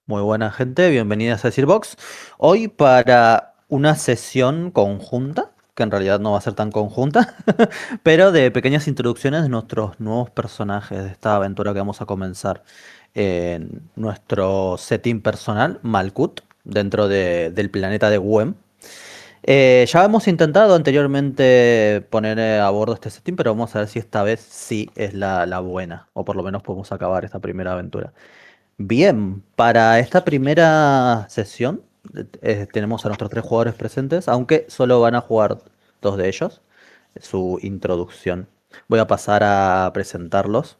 Muy buena gente, bienvenidas a Box. Hoy para una sesión conjunta, que en realidad no va a ser tan conjunta, pero de pequeñas introducciones de nuestros nuevos personajes de esta aventura que vamos a comenzar en nuestro setting personal, Malkuth, dentro del planeta de Wem. Ya hemos intentado anteriormente poner a bordo este setting, pero vamos a ver si esta vez sí es la buena, o por lo menos podemos acabar esta primera aventura. Bien, para esta primera sesión tenemos a nuestros tres jugadores presentes, aunque solo van a jugar dos de ellos. Su introducción. Voy a pasar a presentarlos.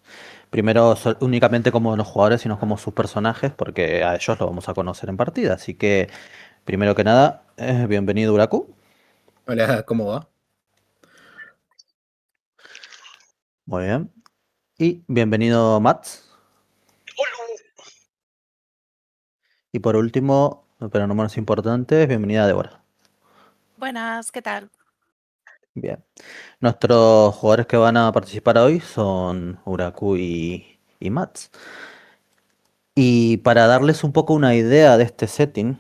Primero únicamente como los jugadores, sino como sus personajes, porque a ellos los vamos a conocer en partida. Así que, primero que nada, bienvenido Uraku. Hola, ¿cómo va? Muy bien. Y bienvenido Mats. Y por último, pero no menos importante, bienvenida Débora. Buenas, ¿qué tal? Bien. Nuestros jugadores que van a participar hoy son Uraku y Mats. Y para darles un poco una idea de este setting,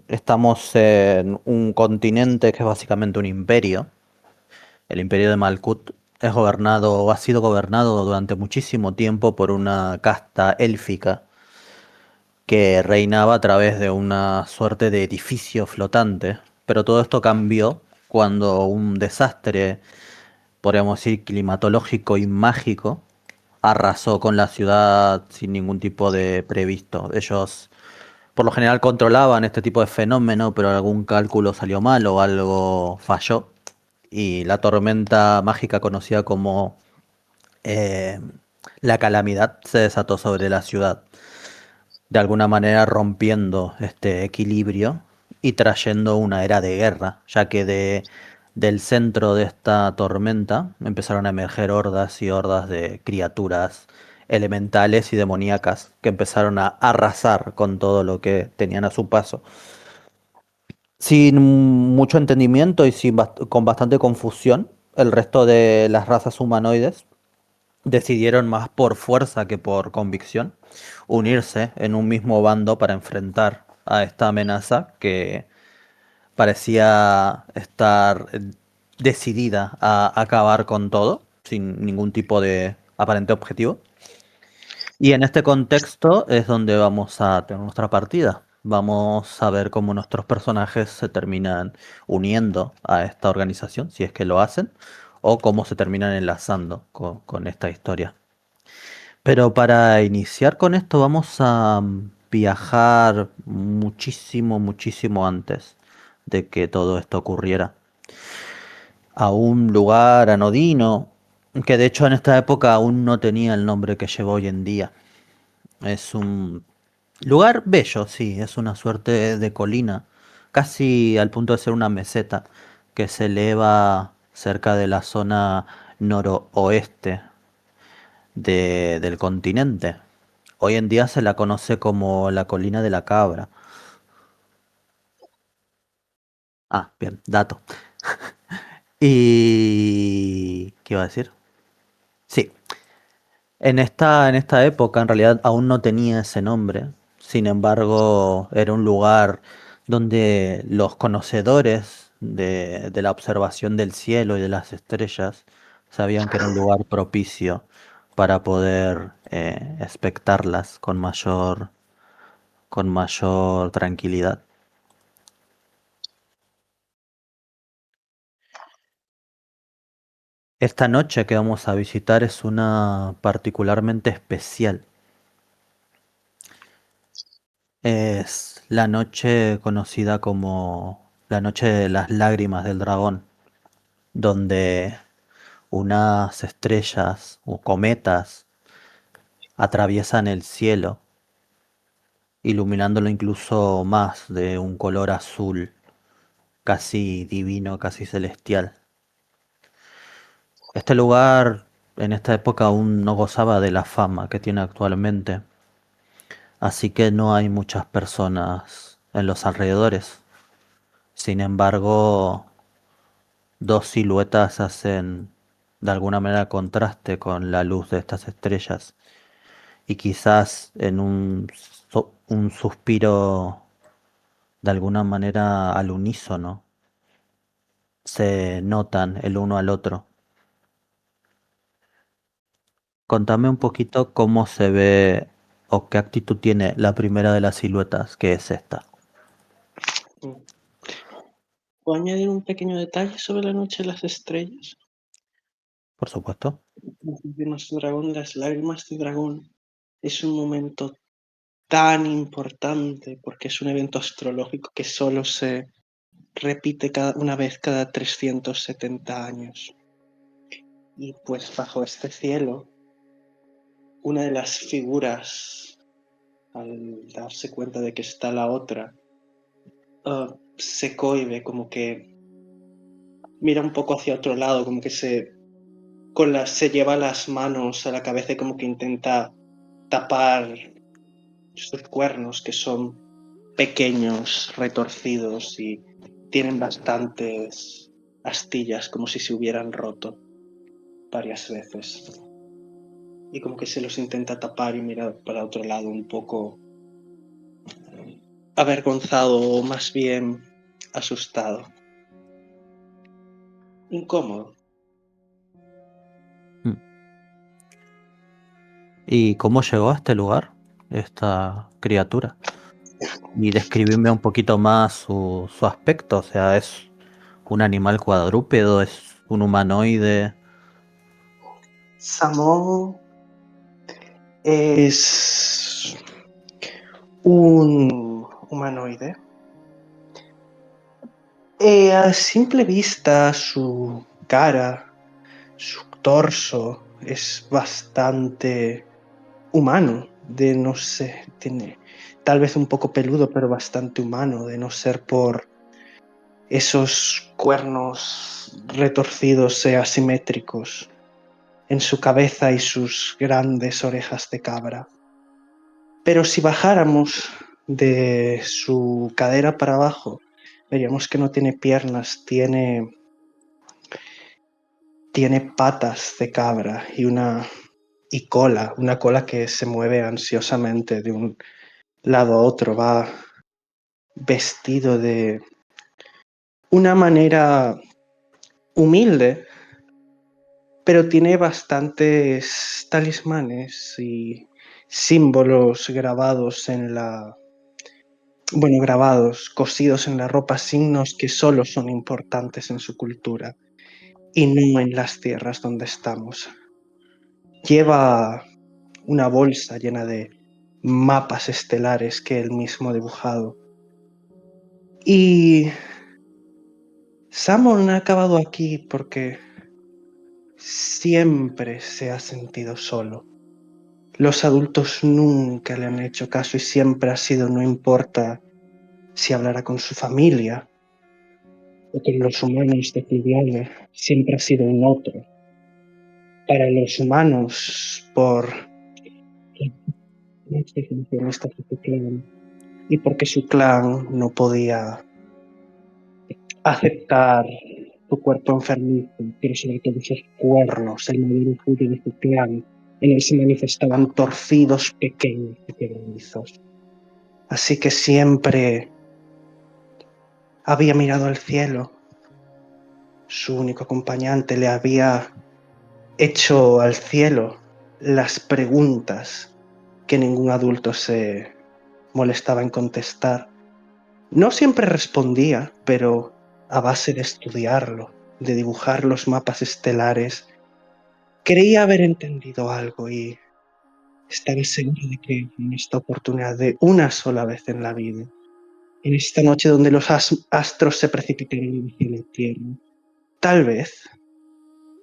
estamos en un continente que es básicamente un imperio. El imperio de Malkuth es gobernado, o ha sido gobernado durante muchísimo tiempo por una casta élfica que reinaba a través de una suerte de edificio flotante. Pero todo esto cambió cuando un desastre, podríamos decir, climatológico y mágico, arrasó con la ciudad sin ningún tipo de previsto. Ellos, por lo general, controlaban este tipo de fenómeno, pero algún cálculo salió mal o algo falló. Y la tormenta mágica conocida como eh, la calamidad se desató sobre la ciudad, de alguna manera rompiendo este equilibrio y trayendo una era de guerra, ya que del centro de esta tormenta empezaron a emerger hordas y hordas de criaturas elementales y demoníacas que empezaron a arrasar con todo lo que tenían a su paso. Sin mucho entendimiento y con bastante confusión, el resto de las razas humanoides decidieron más por fuerza que por convicción unirse en un mismo bando para enfrentar a esta amenaza que parecía estar decidida a acabar con todo, sin ningún tipo de aparente objetivo. Y en este contexto es donde vamos a tener nuestra partida. Vamos a ver cómo nuestros personajes se terminan uniendo a esta organización, si es que lo hacen, o cómo se terminan enlazando con esta historia. Pero para iniciar con esto vamos a viajar muchísimo, muchísimo antes de que todo esto ocurriera. A un lugar anodino, que de hecho en esta época aún no tenía el nombre que lleva hoy en día. Es un lugar bello, sí, es una suerte de colina, casi al punto de ser una meseta, que se eleva cerca de la zona noroeste del continente. Hoy en día se la conoce como la colina de la cabra. Ah, bien, dato. Y... ¿Qué iba a decir? Sí, en esta época en realidad aún no tenía ese nombre. Sin embargo, era un lugar donde los conocedores de la observación del cielo y de las estrellas sabían que era un lugar propicio para poder espectarlas con mayor tranquilidad. Esta noche que vamos a visitar es una particularmente especial. Es la noche conocida como la noche de las lágrimas del dragón, donde unas estrellas o cometas atraviesan el cielo, iluminándolo incluso más de un color azul, casi divino, casi celestial. Este lugar en esta época aún no gozaba de la fama que tiene actualmente, así que no hay muchas personas en los alrededores. Sin embargo, dos siluetas hacen de alguna manera contraste con la luz de estas estrellas y quizás en un un suspiro de alguna manera al unísono. Se notan el uno al otro. Contame un poquito cómo se ve o qué actitud tiene la primera de las siluetas, que es esta. ¿Puedo añadir un pequeño detalle sobre la noche de las estrellas? Por supuesto. De nuestro dragón, las lágrimas de dragón es un momento tan importante porque es un evento astrológico que solo se repite una vez cada 370 años. Y pues bajo este cielo, una de las figuras, al darse cuenta de que está la otra, se cohíbe, como que mira un poco hacia otro lado, como que se lleva las manos a la cabeza y como que intenta tapar sus cuernos, que son pequeños, retorcidos y tienen bastantes astillas, como si se hubieran roto varias veces. Y como que se los intenta tapar y mira para otro lado un poco avergonzado o más bien asustado. Incómodo. ¿Y cómo llegó a este lugar esta criatura? Y describirme un poquito más su aspecto. O sea, ¿es un animal cuadrúpedo? ¿Es un humanoide? Samón es un humanoide. A simple vista, su cara, su torso es bastante humano, de no sé, tiene tal vez un poco peludo, pero bastante humano, de no ser por esos cuernos retorcidos e asimétricos en su cabeza y sus grandes orejas de cabra. Pero si bajáramos de su cadera para abajo, veríamos que no tiene piernas, tiene patas de cabra y cola, una cola que se mueve ansiosamente de un lado a otro, va vestido de una manera humilde, pero tiene bastantes talismanes y símbolos grabados cosidos en la ropa, signos que solo son importantes en su cultura y no en las tierras donde estamos. Lleva una bolsa llena de mapas estelares que él mismo ha dibujado. Y Samon ha acabado aquí porque siempre se ha sentido solo. Los adultos nunca le han hecho caso y siempre ha sido, no importa si hablara con su familia o con los humanos de Filiale, siempre ha sido un otro. Para los humanos, por las exigencias de su clan, y porque su clan no podía aceptar su cuerpo enfermizo, pero sobre todo sus cuernos, el mayor orgullo de su clan, en él se manifestaban torcidos, pequeños y quebradizos. Así que siempre había mirado al cielo. Su único acompañante le había hecho al cielo las preguntas que ningún adulto se molestaba en contestar. No siempre respondía, pero a base de estudiarlo, de dibujar los mapas estelares, creía haber entendido algo y estaba seguro de que en esta oportunidad de una sola vez en la vida, en esta noche donde los astros se precipitaron hacia la tierra, tal vez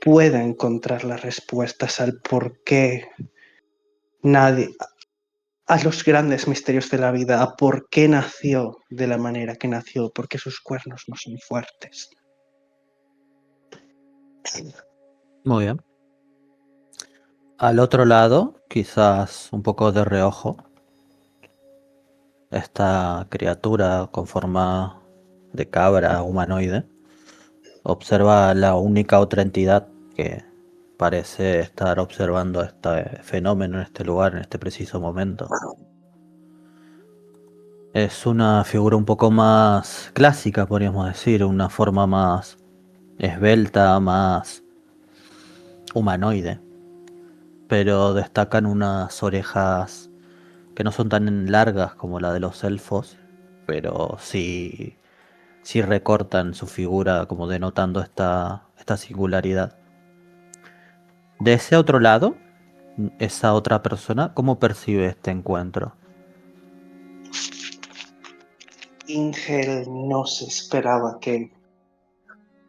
pueda encontrar las respuestas al por qué a los grandes misterios de la vida, a por qué nació de la manera que nació, por qué sus cuernos no son fuertes. Muy bien. Al otro lado, quizás un poco de reojo, esta criatura con forma de cabra humanoide observa la única otra entidad que parece estar observando este fenómeno en este lugar, en este preciso momento. Es una figura un poco más clásica, podríamos decir, una forma más esbelta, más humanoide, pero destacan unas orejas que no son tan largas como la de los elfos, pero sí recortan su figura como denotando esta singularidad. De ese otro lado, esa otra persona, ¿cómo percibe este encuentro? Ingel no se esperaba que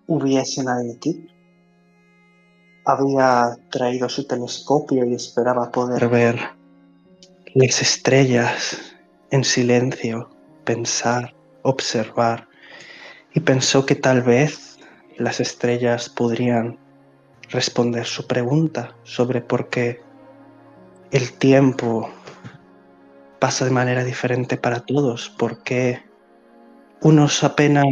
hubiese nadie aquí. Había traído su telescopio y esperaba poder ver las estrellas en silencio, pensar, observar, y pensó que tal vez las estrellas podrían responder su pregunta sobre por qué el tiempo pasa de manera diferente para todos, por qué unos apenas,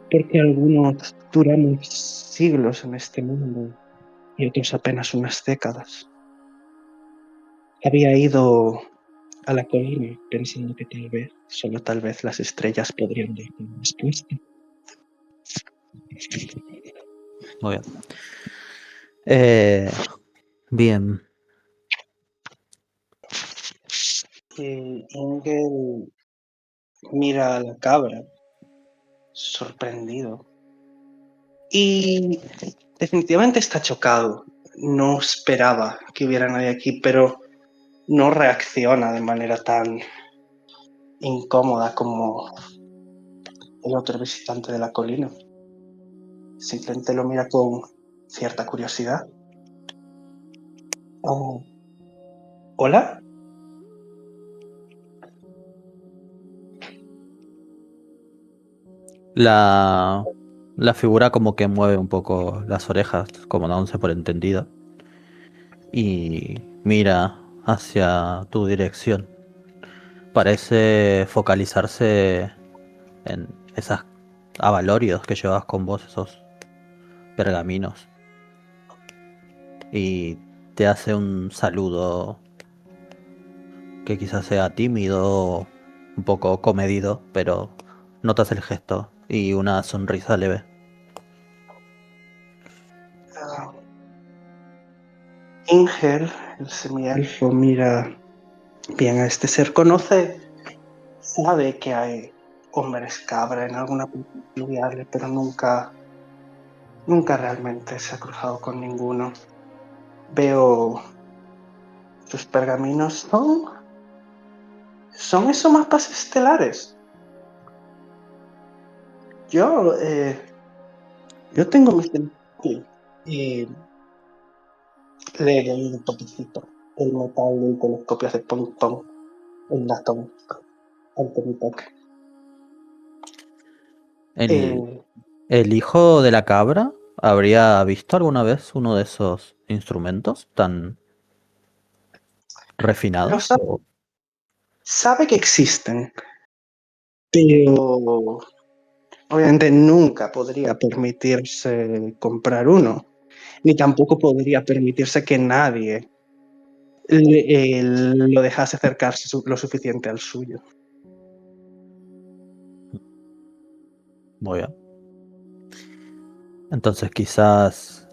porque algunos duramos siglos en este mundo y otros apenas unas décadas. Había ido a la colina pensando que tal vez, solo tal vez, las estrellas podrían dar una respuesta. Muy bien. Eh, bien. Ingel mira a la cabra, sorprendido, y definitivamente está chocado. No esperaba que hubiera nadie aquí, pero no reacciona de manera tan incómoda como el otro visitante de la colina. Simplemente lo mira con cierta curiosidad. Oh, ¿hola? La, la figura como que mueve un poco las orejas, como dándose por entendida, y mira hacia tu dirección. Parece focalizarse en esas abalorios que llevas con vos, esos pergaminos, y te hace un saludo que quizás sea tímido, un poco comedido, pero notas el gesto y una sonrisa leve. Ah, Ingel, el semielfo, mira bien a este ser. Sabe que hay hombres cabra en alguna parte fluvial, pero nunca realmente se ha cruzado con ninguno. Veo sus pergaminos. ¿Son esos mapas estelares? Yo, eh, yo tengo mis aquí y le doy un toquecito. El metal del telescopio hace pom pom, el latón, ante mi toque. El, Eh, el hijo de la cabra habría visto alguna vez uno de esos instrumentos tan lo refinados. sabe, sabe que existen, pero obviamente nunca podría permitirse comprar uno, ni tampoco podría permitirse que nadie lo dejase acercarse lo suficiente al suyo. Muy bien. Entonces quizás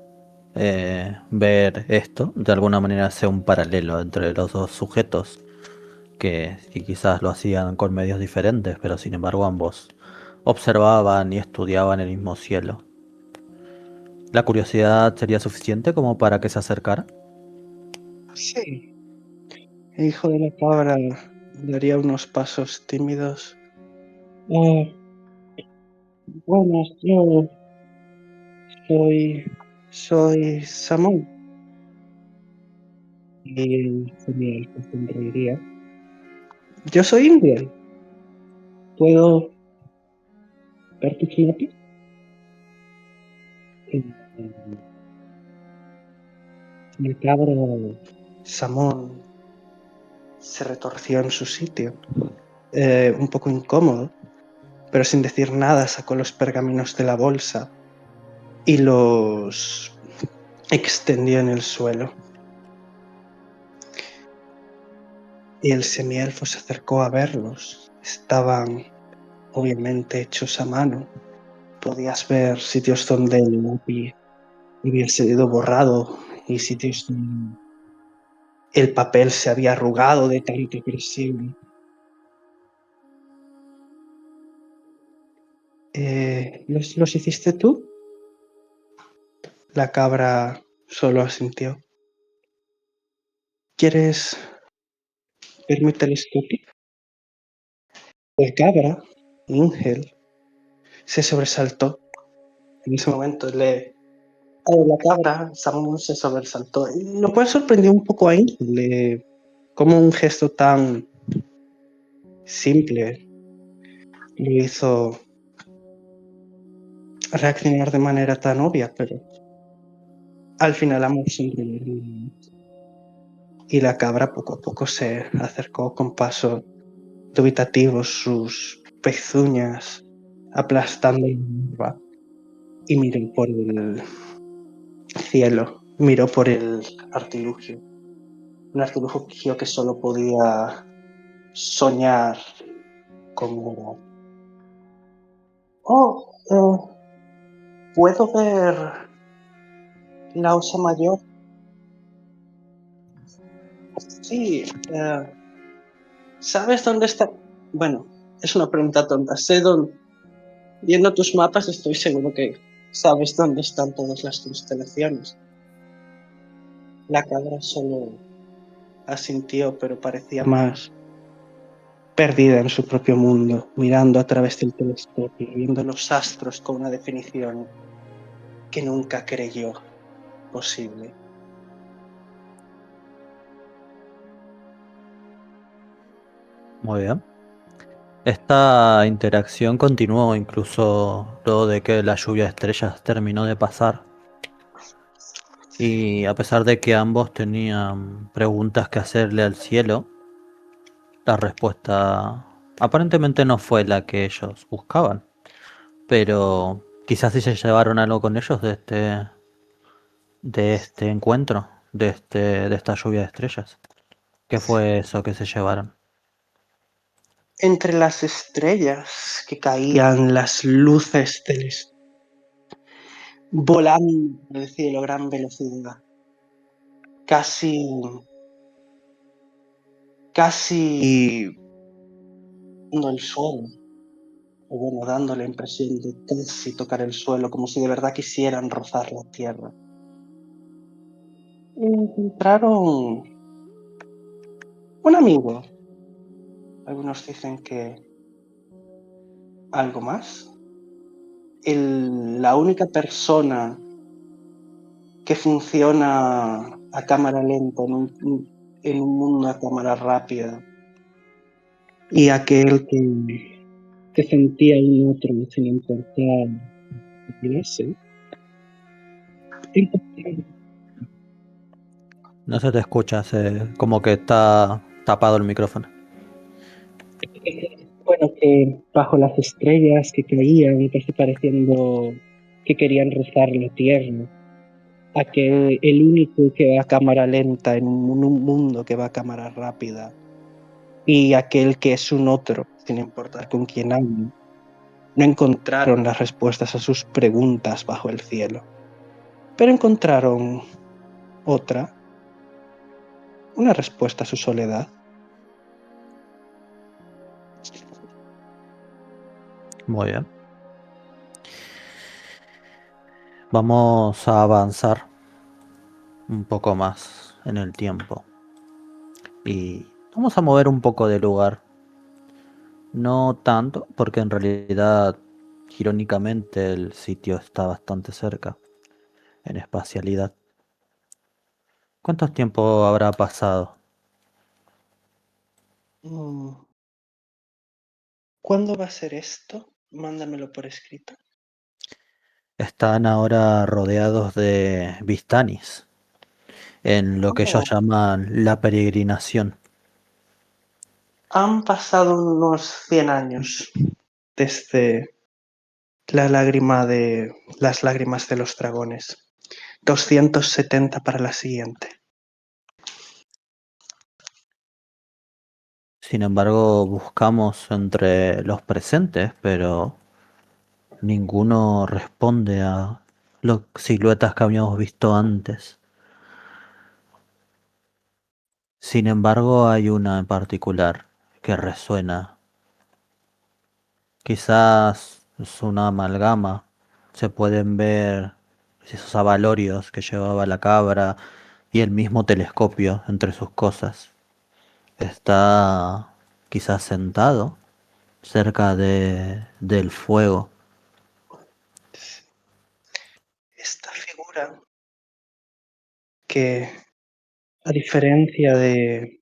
ver esto de alguna manera sea un paralelo entre los dos sujetos que y quizás lo hacían con medios diferentes, pero sin embargo ambos observaban y estudiaban el mismo cielo. ¿La curiosidad sería suficiente como para que se acercara? Sí, el hijo de la cabra daría unos pasos tímidos. Ah, bueno, yo soy Samón. Y genial, pues sonreiría. Yo soy Ingrid. ¿Puedo ver tus mapas? El cabra Samón se retorció en su sitio, un poco incómodo, pero sin decir nada sacó los pergaminos de la bolsa y los extendió en el suelo. y el semielfo se acercó a verlos. Estaban obviamente hechos a mano. Podías ver sitios donde el lápiz había sido borrado y sitios donde el papel se había arrugado de tanta presión. ¿Los hiciste tú? La cabra solo asintió. ¿Quieres ver mi telescopio? La cabra, Ángel, se sobresaltó. En ese momento la cabra, Samuel, se sobresaltó. Lo cual sorprendió un poco a Ángel, como un gesto tan simple lo hizo reaccionar de manera tan obvia, pero al final ambos sonrieron. Y la cabra poco a poco se acercó con paso dubitativo, sus pezuñas aplastando la hierba, y miró por el cielo, miró por el artilugio. Un artilugio que solo podía soñar como era. Oh, ¿puedo ver la osa mayor? Sí, ¿sabes dónde está? Bueno, es una pregunta tonta. Sé dónde. Viendo tus mapas estoy seguro que sabes dónde están todas las constelaciones. La cabra solo asintió, pero parecía más perdida en su propio mundo, mirando a través del telescopio, viendo los astros con una definición que nunca creyó posible. Muy bien. Esta interacción continuó incluso luego de que la lluvia de estrellas terminó de pasar. Y a pesar de que ambos tenían preguntas que hacerle al cielo, la respuesta aparentemente no fue la que ellos buscaban. Pero quizás sí se llevaron algo con ellos de este encuentro, de esta lluvia de estrellas. ¿Qué fue eso que se llevaron? Entre las estrellas que caían, las luces volando por el cielo a gran velocidad, casi dando el suelo, o bueno, dando la impresión de casi tocar el suelo, como si de verdad quisieran rozar la tierra. Encontraron un amigo. Algunos dicen que algo más. La única persona que funciona a cámara lenta en un mundo a cámara rápida, y aquel que sentía un otro sin importar ese. No se te escucha, como que está tapado el micrófono. Bueno, que bajo las estrellas que caían, casi pareciendo que querían rozar la tierra, aquel, el único que va a cámara lenta en un mundo que va a cámara rápida, y aquel que es un otro, sin importar con quién hablen, no encontraron las respuestas a sus preguntas bajo el cielo, pero encontraron una respuesta a su soledad. Muy bien. Vamos a avanzar un poco más en el tiempo. Y vamos a mover un poco de lugar. No tanto, porque en realidad, irónicamente, el sitio está bastante cerca en espacialidad. ¿Cuánto tiempo habrá pasado? ¿Cuándo va a ser esto? Mándamelo por escrito. Están ahora rodeados de Vistanis, en lo que ellos Oh, llaman la peregrinación. han pasado unos 100 años desde las lágrimas de los dragones. 270 para la siguiente. Sin embargo, buscamos entre los presentes, pero ninguno responde a las siluetas que habíamos visto antes. Sin embargo, hay una en particular que resuena. Quizás es una amalgama. Se pueden ver esos abalorios que llevaba la cabra y el mismo telescopio entre sus cosas. Está quizás sentado cerca del fuego. Esta figura que, a diferencia de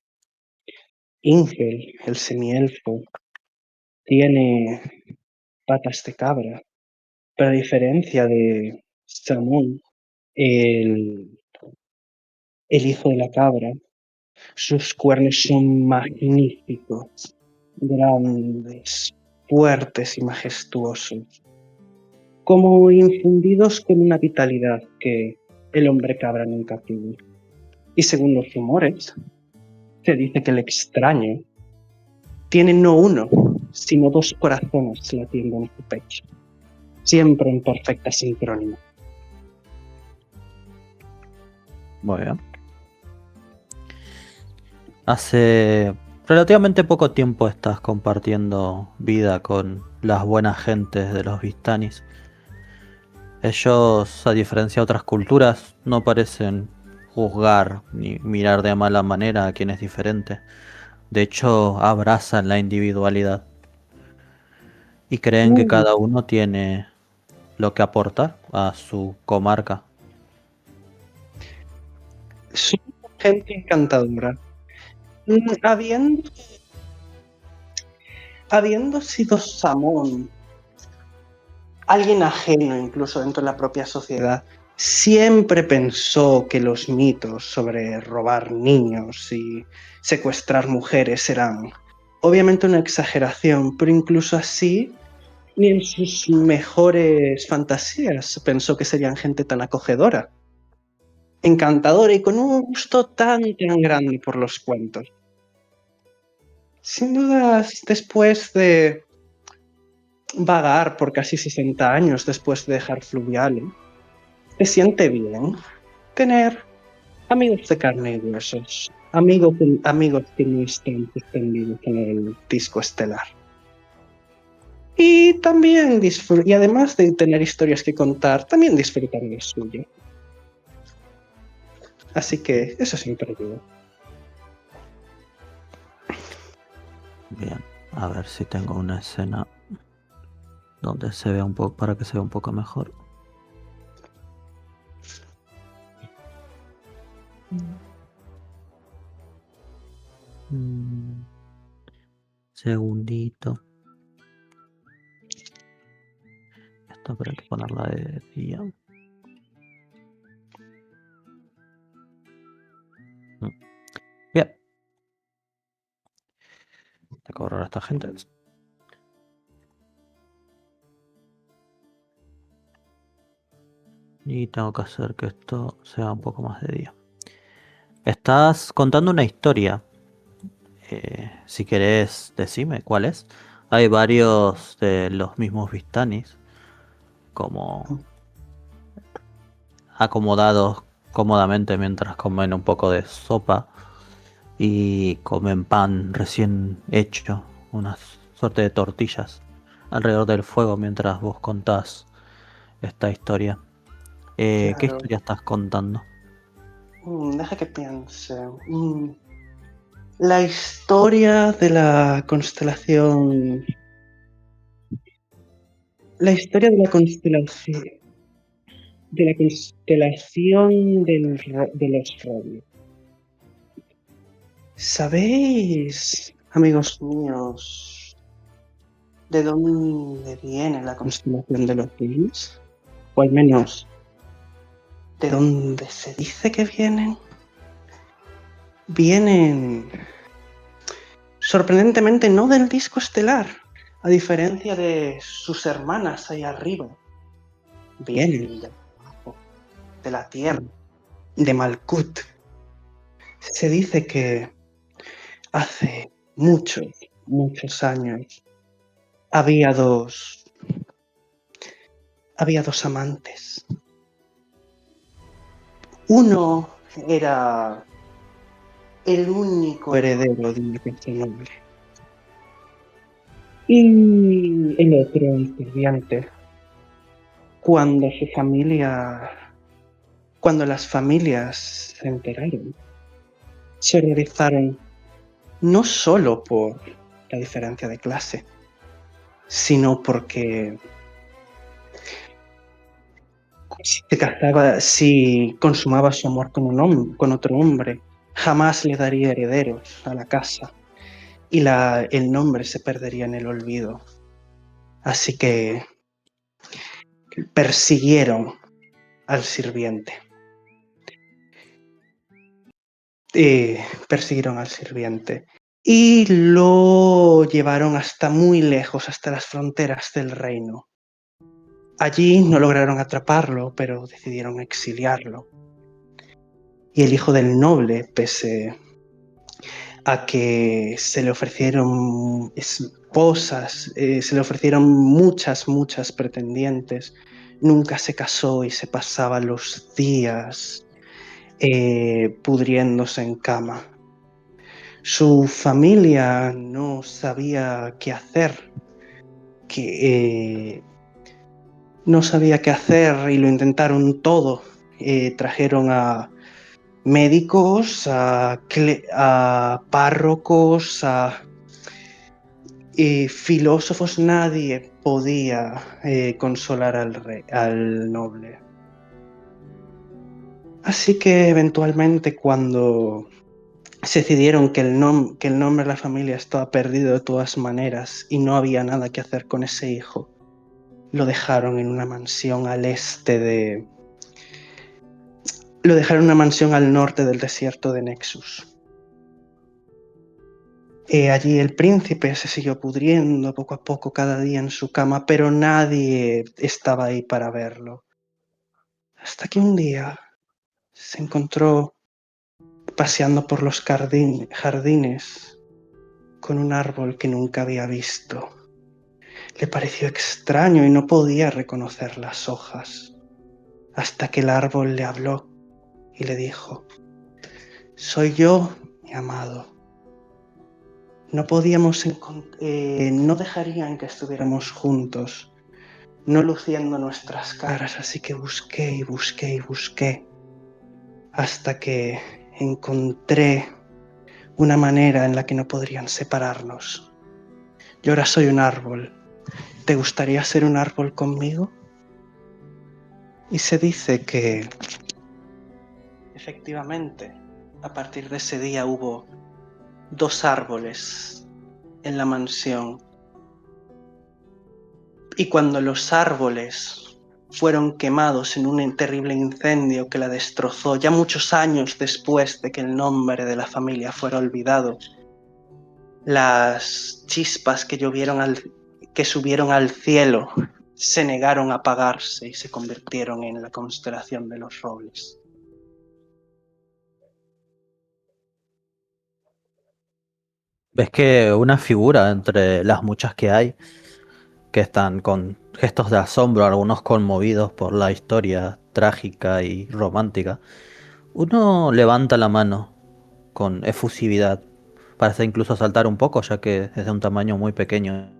Ingel, el semielfo, tiene patas de cabra, pero a diferencia de Samón, el, el hijo de la cabra, sus cuernos son magníficos, grandes, fuertes y majestuosos, como infundidos con una vitalidad que el hombre cabra nunca tuvo. Y según los rumores, se dice que el extraño tiene no uno, sino dos corazones latiendo en su pecho, siempre en perfecta sincronía. Muy bien. Hace relativamente poco tiempo estás compartiendo vida con las buenas gentes de los Vistanis. Ellos, a diferencia de otras culturas, no parecen juzgar ni mirar de mala manera a quien es diferente. De hecho, abrazan la individualidad y creen que cada uno tiene lo que aportar a su comarca. Son gente encantadora. Habiendo sido Samón alguien ajeno incluso dentro de la propia sociedad, siempre pensó que los mitos sobre robar niños y secuestrar mujeres eran obviamente una exageración, pero incluso así, ni en sus mejores fantasías pensó que serían gente tan acogedora, encantadora y con un gusto tan grande por los cuentos. Sin dudas, después de vagar por casi 60 años después de dejar Fluviale, se siente bien tener amigos de carne y huesos, amigos que no están suspendidos en el disco estelar. Y también y además de tener historias que contar, también disfrutar de lo suyo. Así que eso siempre ayuda. Bien, a ver si tengo una escena donde se vea un poco, para que se vea un poco mejor. Segundito. Esto para que ponerla de día. Bien. Te correr a esta gente. Y tengo que hacer que esto sea un poco más de día. Estás contando una historia. Si querés, decime cuál es. Hay varios de los mismos Vistanis, como acomodados cómodamente mientras comen un poco de sopa y comen pan recién hecho, una suerte de tortillas alrededor del fuego mientras vos contás esta historia. ¿Qué Claro. historia estás contando? Deja que piense. La historia de la constelación. La historia de la constelación. De la constelación de los Rodios. ¿Sabéis, amigos míos, de dónde viene la constelación de los Rodios? O al menos, ¿de dónde se dice que vienen? Vienen, sorprendentemente, no del disco estelar, a diferencia de sus hermanas ahí arriba. Vienen de la Tierra, de Malkuth. Se dice que hace muchos, muchos años, había dos amantes. Uno era el único heredero de una casa noble. Y el otro, el sirviente, cuando las familias se enteraron, se horrorizaron no solo por la diferencia de clase, sino porque si consumaba su amor con otro hombre, jamás le daría herederos a la casa y el nombre se perdería en el olvido. Así que persiguieron al sirviente. Y lo llevaron hasta muy lejos, hasta las fronteras del reino. Allí no lograron atraparlo, pero decidieron exiliarlo. Y el hijo del noble, pese a que se le ofrecieron esposas, se le ofrecieron muchas pretendientes, nunca se casó y se pasaba los días pudriéndose en cama. Su familia no sabía qué hacer, y lo intentaron todo. Trajeron a médicos, a párrocos, a filósofos. Nadie podía consolar al noble. Así que eventualmente, cuando se decidieron que el nombre de la familia estaba perdido de todas maneras y no había nada que hacer con ese hijo, lo dejaron en una mansión al norte del desierto de Nexus. Allí el príncipe se siguió pudriendo poco a poco cada día en su cama, pero nadie estaba ahí para verlo. Hasta que un día se encontró paseando por los jardines con un árbol que nunca había visto. Le pareció extraño y no podía reconocer las hojas, hasta que el árbol le habló y le dijo: «Soy yo, mi amado. No dejarían que estuviéramos juntos, no luciendo nuestras caras, así que busqué y busqué y busqué, hasta que encontré una manera en la que no podrían separarnos. Yo ahora soy un árbol. ¿Te gustaría ser un árbol conmigo?». Y se dice que, efectivamente, a partir de ese día hubo 2 árboles en la mansión. Y cuando los árboles fueron quemados en un terrible incendio que la destrozó, ya muchos años después de que el nombre de la familia fuera olvidado, las chispas que subieron al cielo se negaron a apagarse y se convirtieron en la constelación de los robles. ¿Ves que una figura entre las muchas que hay, que están con gestos de asombro, algunos conmovidos por la historia trágica y romántica? Uno levanta la mano con efusividad, parece incluso saltar un poco, ya que es de un tamaño muy pequeño,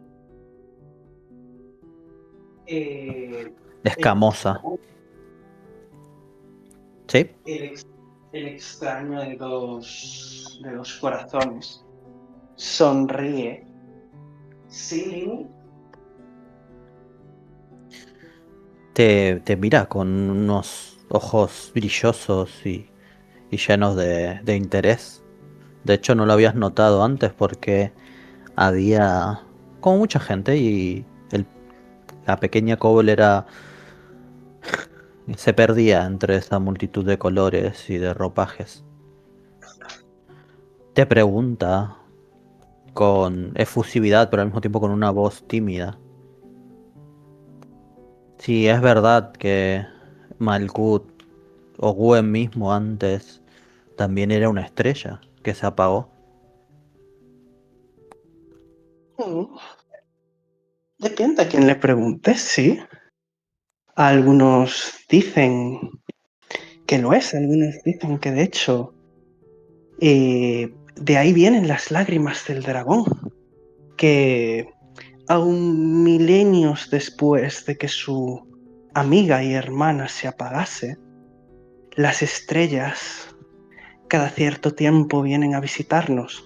escamosa. ¿Sí? El extraño de los corazones sonríe. ¿Sí, Lini? Te mira con unos ojos brillosos y llenos de interés. De hecho, no lo habías notado antes porque había como mucha gente y la pequeña Cobble se perdía entre esa multitud de colores y de ropajes. Te pregunta con efusividad, pero al mismo tiempo con una voz tímida, si es verdad que Malkuth o Gwen mismo antes también era una estrella que se apagó. Depende a quién le preguntes, sí. Algunos dicen que lo es, algunos dicen que de hecho de ahí vienen las lágrimas del dragón, que aún milenios después de que su amiga y hermana se apagase, las estrellas cada cierto tiempo vienen a visitarnos,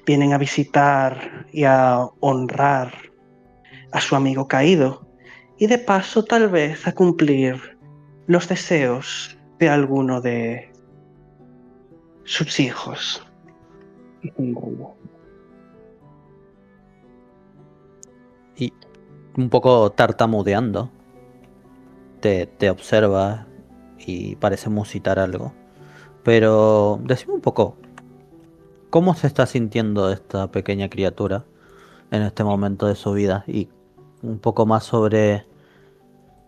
vienen a visitar y a honrar a su amigo caído y de paso tal vez a cumplir los deseos de alguno de sus hijos. Y un poco tartamudeando, te observa y parece musitar algo. Pero decime un poco, ¿cómo se está sintiendo esta pequeña criatura en este momento de su vida? Y un poco más sobre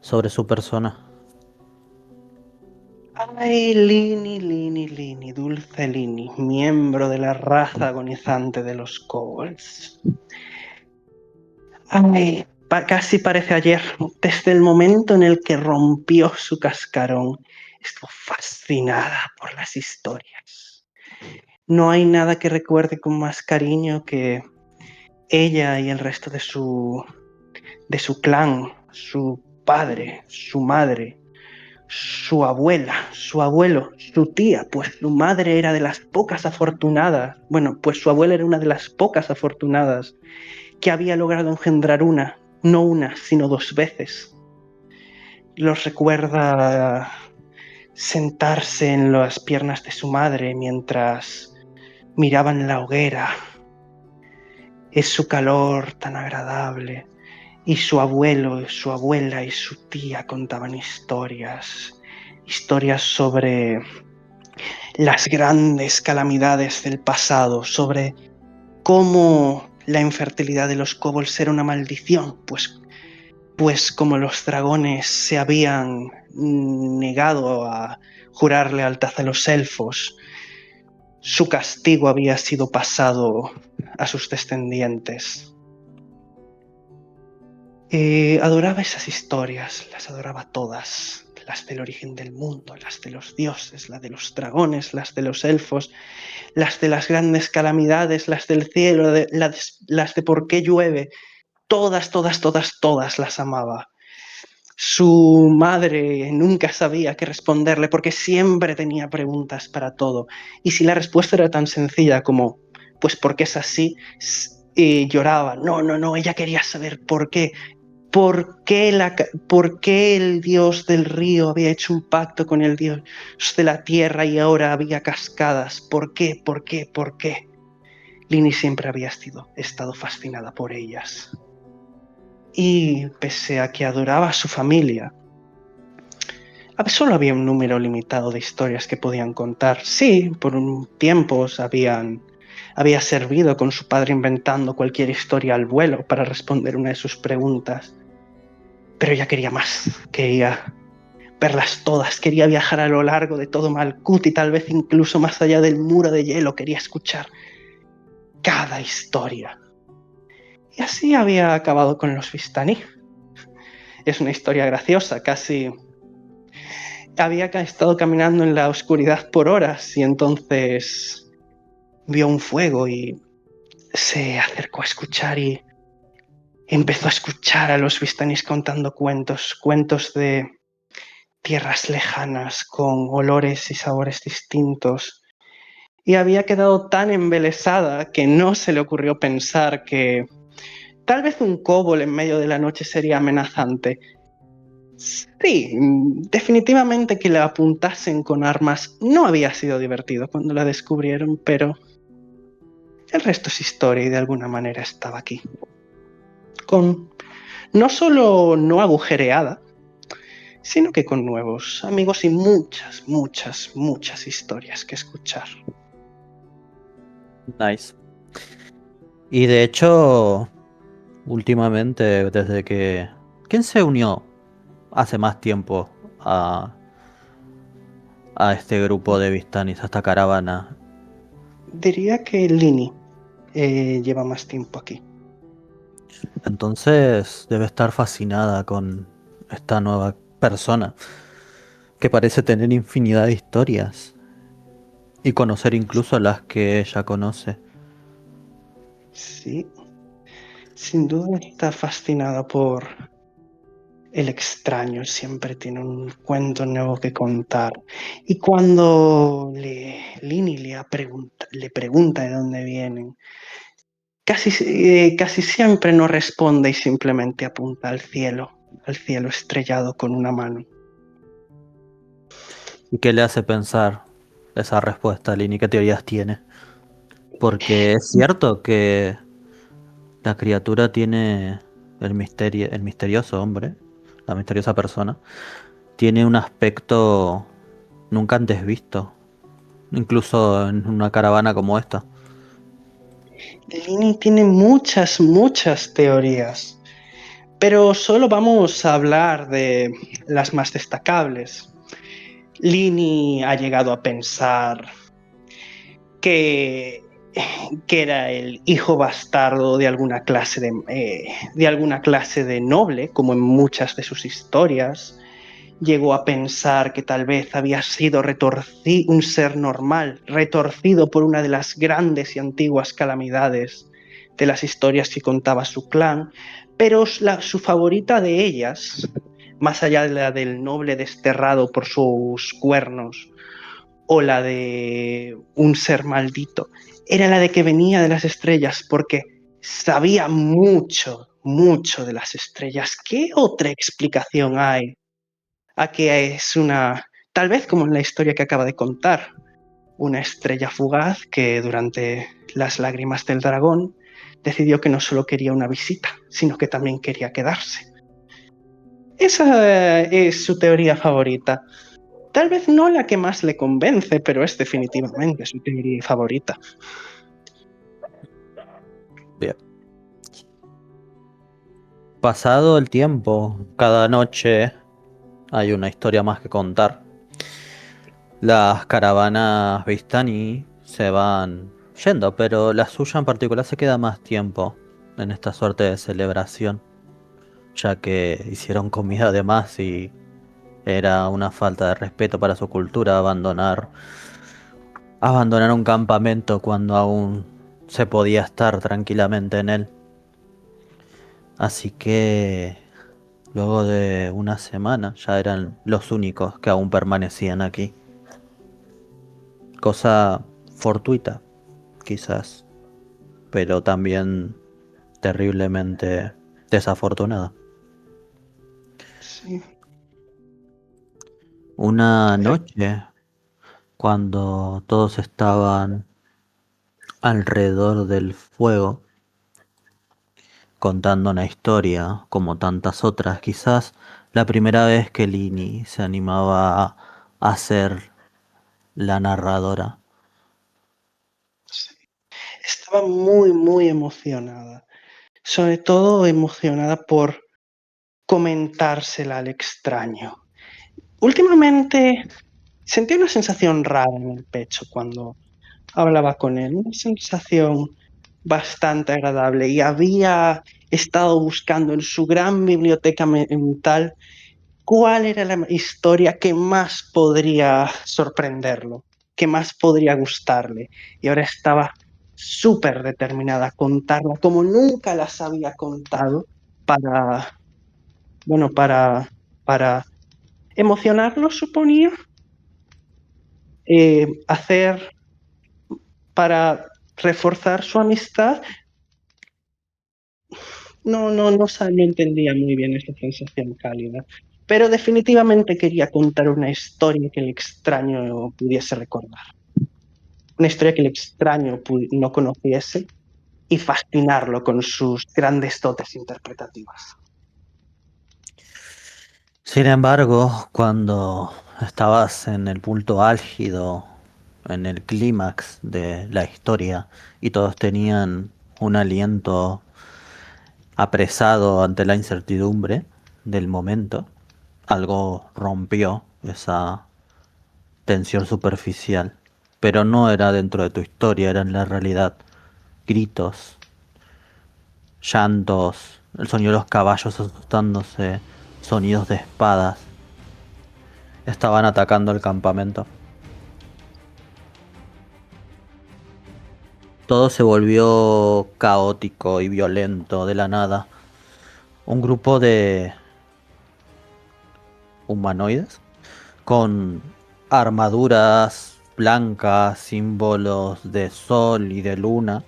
su persona. Ay, Lini, dulce Lini, miembro de la raza agonizante de los kobolds. Ay, casi parece ayer, desde el momento en el que rompió su cascarón, estuvo fascinada por las historias. No hay nada que recuerde con más cariño que ella y el resto de su clan, su padre, su madre, su abuela, su abuelo, su tía, pues su madre era de las pocas afortunadas, bueno, pues su abuela era una de las pocas afortunadas que había logrado engendrar no una, sino 2 veces. Los recuerda sentarse en las piernas de su madre mientras miraban la hoguera. Es su calor tan agradable. Y su abuelo, su abuela y su tía contaban historias sobre las grandes calamidades del pasado, sobre cómo la infertilidad de los kobolds era una maldición, pues como los dragones se habían negado a jurar lealtad a los elfos, su castigo había sido pasado a sus descendientes. Adoraba esas historias, las adoraba todas, las del origen del mundo, las de los dioses, las de los dragones, las de los elfos, las de las grandes calamidades, las del cielo, las de por qué llueve, todas las amaba. Su madre nunca sabía qué responderle porque siempre tenía preguntas para todo. Y si la respuesta era tan sencilla como, pues porque es así, lloraba. No, ella quería saber por qué. ¿Por qué el dios del río había hecho un pacto con el dios de la tierra y ahora había cascadas? ¿Por qué? Lini siempre había estado fascinada por ellas. Y pese a que adoraba a su familia, solo había un número limitado de historias que podían contar. Sí, por un tiempo había servido con su padre inventando cualquier historia al vuelo para responder una de sus preguntas. Pero ella quería más, quería verlas todas, quería viajar a lo largo de todo Malkuth y tal vez incluso más allá del muro de hielo, quería escuchar cada historia. Y así había acabado con los Vistani. Es una historia graciosa, casi había estado caminando en la oscuridad por horas y entonces vio un fuego y se acercó a escuchar y empezó a escuchar a los Vistanis contando cuentos de tierras lejanas con olores y sabores distintos. Y había quedado tan embelesada que no se le ocurrió pensar que tal vez un kobold en medio de la noche sería amenazante. Sí, definitivamente que la apuntasen con armas no había sido divertido cuando la descubrieron, pero el resto es historia y de alguna manera estaba aquí. Con no solo no agujereada, sino que con nuevos amigos y muchas historias que escuchar. Nice. Y de hecho, últimamente, desde que... ¿Quién se unió hace más tiempo a este grupo de Vistanis, a esta caravana? Diría que Lini lleva más tiempo aquí. Entonces debe estar fascinada con esta nueva persona que parece tener infinidad de historias y conocer incluso las que ella conoce. Sí, sin duda está fascinada por el extraño, siempre tiene un cuento nuevo que contar. Y cuando Lini le pregunta de dónde vienen, casi siempre no responde y simplemente apunta al cielo estrellado con una mano. ¿Y qué le hace pensar esa respuesta, Lini? ¿Qué teorías tiene? Porque es cierto que la criatura tiene el misterioso hombre, la misteriosa persona, tiene un aspecto nunca antes visto, incluso en una caravana como esta. Lini tiene muchas teorías, pero solo vamos a hablar de las más destacables. Lini ha llegado a pensar que, que era el hijo bastardo de alguna clase de noble, como en muchas de sus historias. Llegó a pensar que tal vez había sido un ser normal, retorcido por una de las grandes y antiguas calamidades de las historias que contaba su clan, pero su favorita de ellas, más allá de la del noble desterrado por sus cuernos, o la de un ser maldito, era la de que venía de las estrellas, porque sabía mucho de las estrellas. ¿Qué otra explicación hay a que es tal vez como en la historia que acaba de contar, una estrella fugaz que durante las lágrimas del dragón decidió que no solo quería una visita, sino que también quería quedarse? Esa es su teoría favorita. Tal vez no la que más le convence, pero es definitivamente su teoría favorita. Bien. Pasado el tiempo, cada noche hay una historia más que contar. Las caravanas Vistani se van yendo, pero la suya en particular se queda más tiempo en esta suerte de celebración, ya que hicieron comida de más y era una falta de respeto para su cultura abandonar un campamento cuando aún se podía estar tranquilamente en él. Así que luego de una semana ya eran los únicos que aún permanecían aquí. Cosa fortuita, quizás, pero también terriblemente desafortunada. Sí. Una noche, cuando todos estaban alrededor del fuego, contando una historia como tantas otras, quizás la primera vez que Lini se animaba a ser la narradora. Sí. Estaba muy emocionada. Sobre todo emocionada por comentársela al extraño. Últimamente sentí una sensación rara en el pecho cuando hablaba con él, una sensación bastante agradable, y había estado buscando en su gran biblioteca mental cuál era la historia que más podría sorprenderlo, que más podría gustarle, y ahora estaba súper determinada a contarla como nunca las había contado para, bueno, para emocionarlo, suponía, hacer para reforzar su amistad. No entendía muy bien esta sensación cálida, pero definitivamente quería contar una historia que el extraño pudiese recordar, una historia que el extraño no conociese y fascinarlo con sus grandes dotes interpretativas. Sin embargo, cuando estabas en el punto álgido, en el clímax de la historia, y todos tenían un aliento apresado ante la incertidumbre del momento, algo rompió esa tensión superficial, pero no era dentro de tu historia, era en la realidad. Gritos, llantos, el sonido de los caballos asustándose, sonidos de espadas. Estaban atacando el campamento. Todo se volvió caótico y violento de la nada. Un grupo de humanoides con armaduras blancas, símbolos de sol y de luna,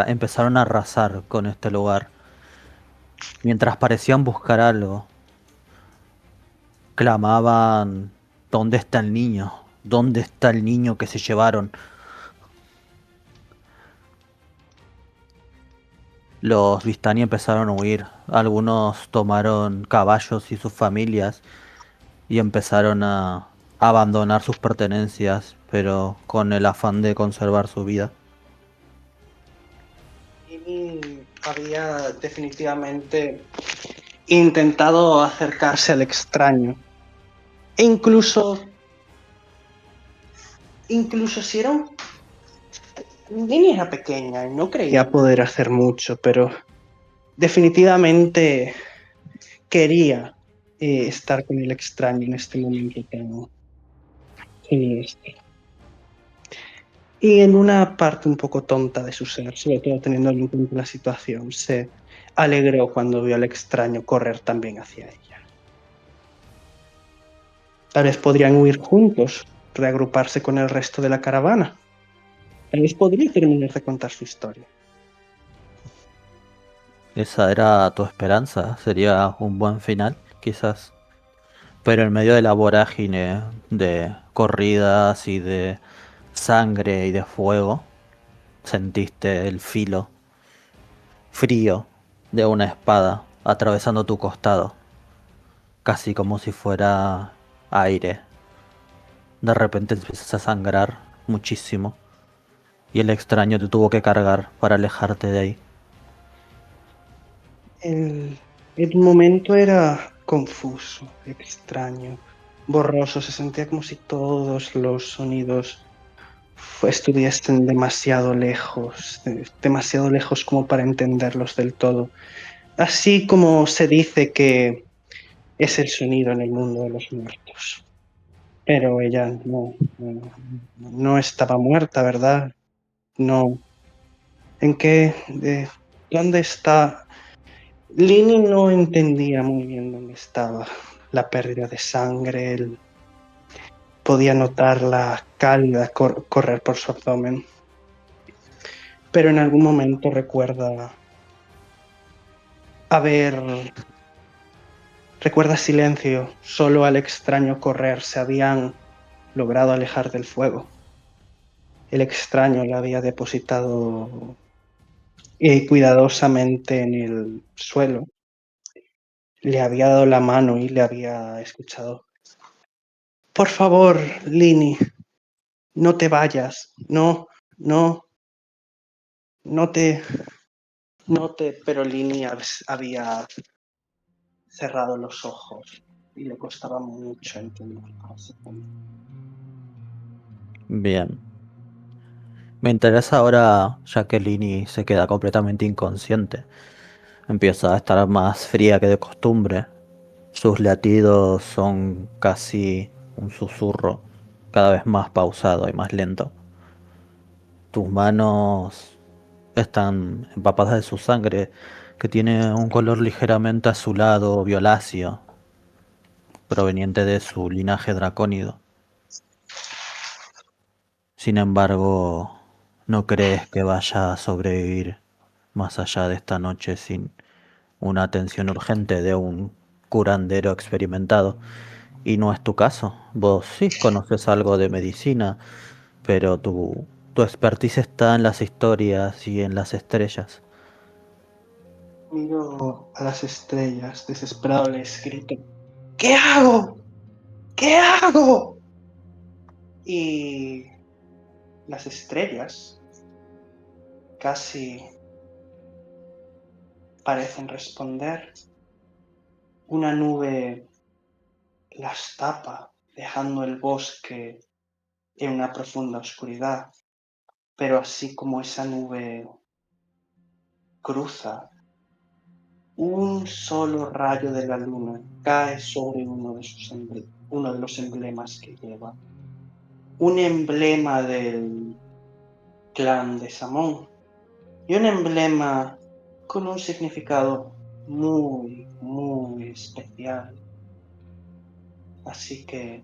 empezaron a arrasar con este lugar. Mientras parecían buscar algo, clamaban: ¿dónde está el niño? ¿Dónde está el niño que se llevaron? Los Vistani empezaron a huir. Algunos tomaron caballos y sus familias y empezaron a abandonar sus pertenencias, pero con el afán de conservar su vida. Y había definitivamente intentado acercarse al extraño. E incluso si era un... Nini era pequeña y no creía poder hacer mucho, pero definitivamente quería estar con el extraño en este momento tan siniestro. Y en una parte un poco tonta de su ser, sobre todo teniendo en cuenta la situación, se alegró cuando vio al extraño correr también hacia ella. Tal vez podrían huir juntos, reagruparse con el resto de la caravana. Tal vez podría terminar de contar su historia. Esa era tu esperanza, sería un buen final, quizás. Pero en medio de la vorágine de corridas y de sangre y de fuego, sentiste el filo frío de una espada atravesando tu costado, casi como si fuera aire. De repente empiezas a sangrar muchísimo y el extraño te tuvo que cargar para alejarte de ahí. El momento era confuso, extraño, borroso. Se sentía como si todos los sonidos estuviesen demasiado lejos como para entenderlos del todo. Así como se dice que es el sonido en el mundo de los muertos. Pero ella no estaba muerta, ¿verdad? No. ¿En qué? ¿Dónde está? Lini no entendía muy bien dónde estaba la pérdida de sangre. Él podía notar la cálida correr por su abdomen. Pero en algún momento recuerda silencio. Solo al extraño correr se habían logrado alejar del fuego. El extraño la había depositado cuidadosamente en el suelo. Le había dado la mano y le había escuchado. Por favor, Lini, no te vayas. No, no te... Pero Lini había cerrado los ojos y le costaba mucho entender. Bien. Me interesa ahora, ya que Lini se queda completamente inconsciente. Empieza a estar más fría que de costumbre. Sus latidos son casi un susurro, cada vez más pausado y más lento. Tus manos están empapadas de su sangre, que tiene un color ligeramente azulado o violáceo, proveniente de su linaje dracónido. Sin embargo, no crees que vaya a sobrevivir más allá de esta noche sin una atención urgente de un curandero experimentado. Y no es tu caso. Vos sí conoces algo de medicina, pero tu expertise está en las historias y en las estrellas. Miro a las estrellas, desesperado les grito. ¿Qué hago? ¿Qué hago? Y las estrellas casi parecen responder. Una nube las tapa, dejando el bosque en una profunda oscuridad. Pero así como esa nube cruza, un solo rayo de la luna cae sobre uno de los emblemas que lleva. Un emblema del clan de Samón y un emblema con un significado muy, muy especial. Así que,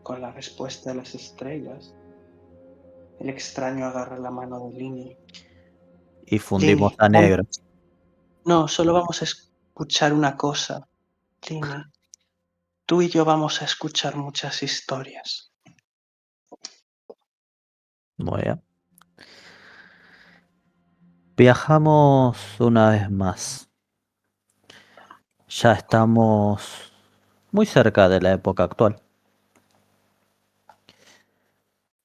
con la respuesta de las estrellas, el extraño agarra la mano de Lini. Y fundimos Lini, a negro. no, solo vamos a escuchar una cosa, Lini. Tú y yo vamos a escuchar muchas historias. Muy bien. Viajamos una vez más. Ya estamos muy cerca de la época actual.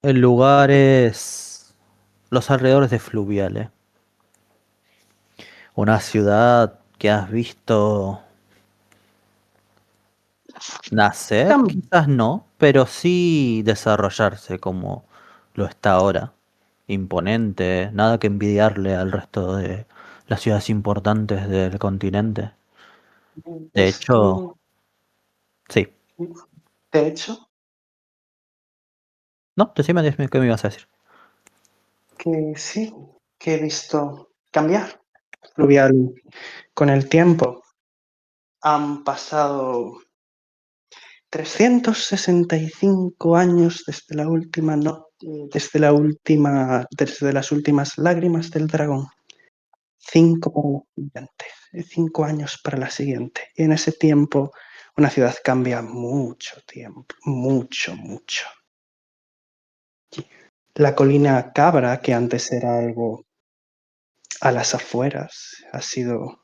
El lugar es los alrededores de Fluviale. Una ciudad que has visto nacer, quizás no, pero sí desarrollarse como lo está ahora. Imponente, nada que envidiarle al resto de las ciudades importantes del continente. De Es hecho, sí. de hecho, No, decime qué me ibas a decir. que sí, que he visto cambiar Fluvial con el tiempo. Han pasado 365 años desde las últimas lágrimas del dragón. 5 para la siguiente, 5 años para la siguiente. Y en ese tiempo una ciudad cambia mucho tiempo, mucho, mucho. La colina Cabra, que antes era algo a las afueras, ha sido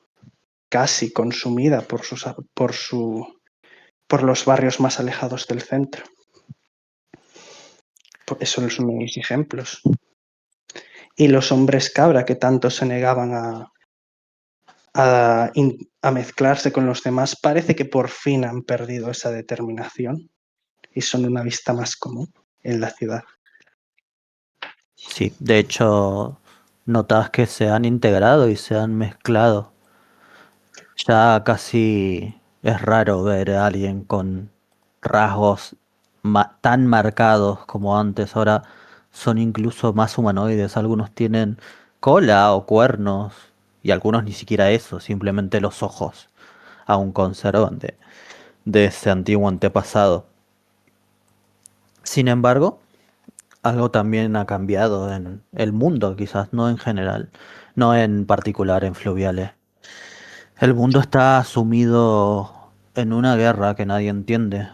casi consumida por los barrios más alejados del centro. Esos son unos ejemplos. Y los hombres cabra que tanto se negaban a mezclarse con los demás, parece que por fin han perdido esa determinación y son una vista más común en la ciudad. Sí, de hecho, notas que se han integrado y se han mezclado. Ya casi es raro ver a alguien con rasgos tan marcados como antes. Ahora son incluso más humanoides. Algunos tienen cola o cuernos y algunos ni siquiera eso, simplemente los ojos aún conservan de ese antiguo antepasado. Sin embargo, algo también ha cambiado en el mundo, quizás, no en general, no en particular en Fluviales. El mundo está sumido en una guerra que nadie entiende.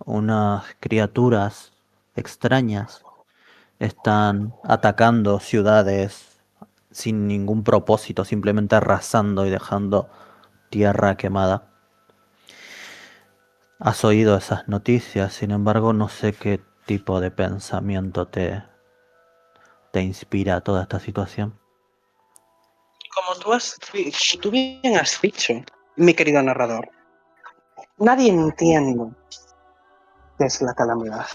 Unas criaturas extrañas están atacando ciudades sin ningún propósito, simplemente arrasando y dejando tierra quemada. Has oído esas noticias, sin embargo, no sé qué tipo de pensamiento te inspira toda esta situación. Como tú bien has dicho, mi querido narrador, nadie entiende qué es la calamidad.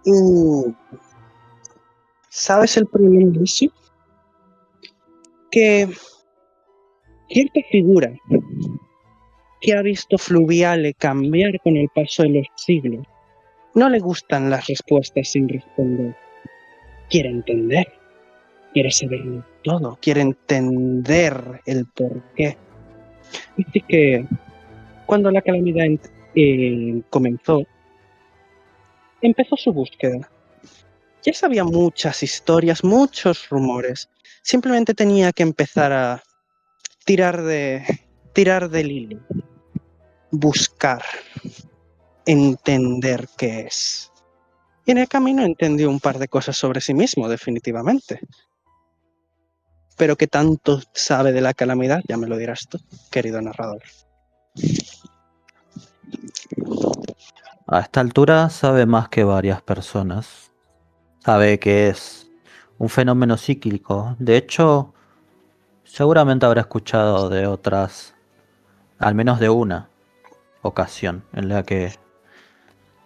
Y ¿sabes el problema de eso? Que cierta figura que ha visto Fluviale cambiar con el paso de los siglos, no le gustan las respuestas sin responder. Quiere entender, quiere saberlo todo, quiere entender el porqué. Así que cuando la calamidad comenzó, empezó su búsqueda. Ya sabía muchas historias, muchos rumores. Simplemente tenía que empezar a tirar del hilo, buscar, entender qué es. Y en el camino entendió un par de cosas sobre sí mismo, definitivamente. Pero qué tanto sabe de la calamidad, ya me lo dirás tú, querido narrador. A esta altura sabe más que varias personas. Sabe que es un fenómeno cíclico. De hecho, seguramente habrá escuchado de otras, al menos de una ocasión en la que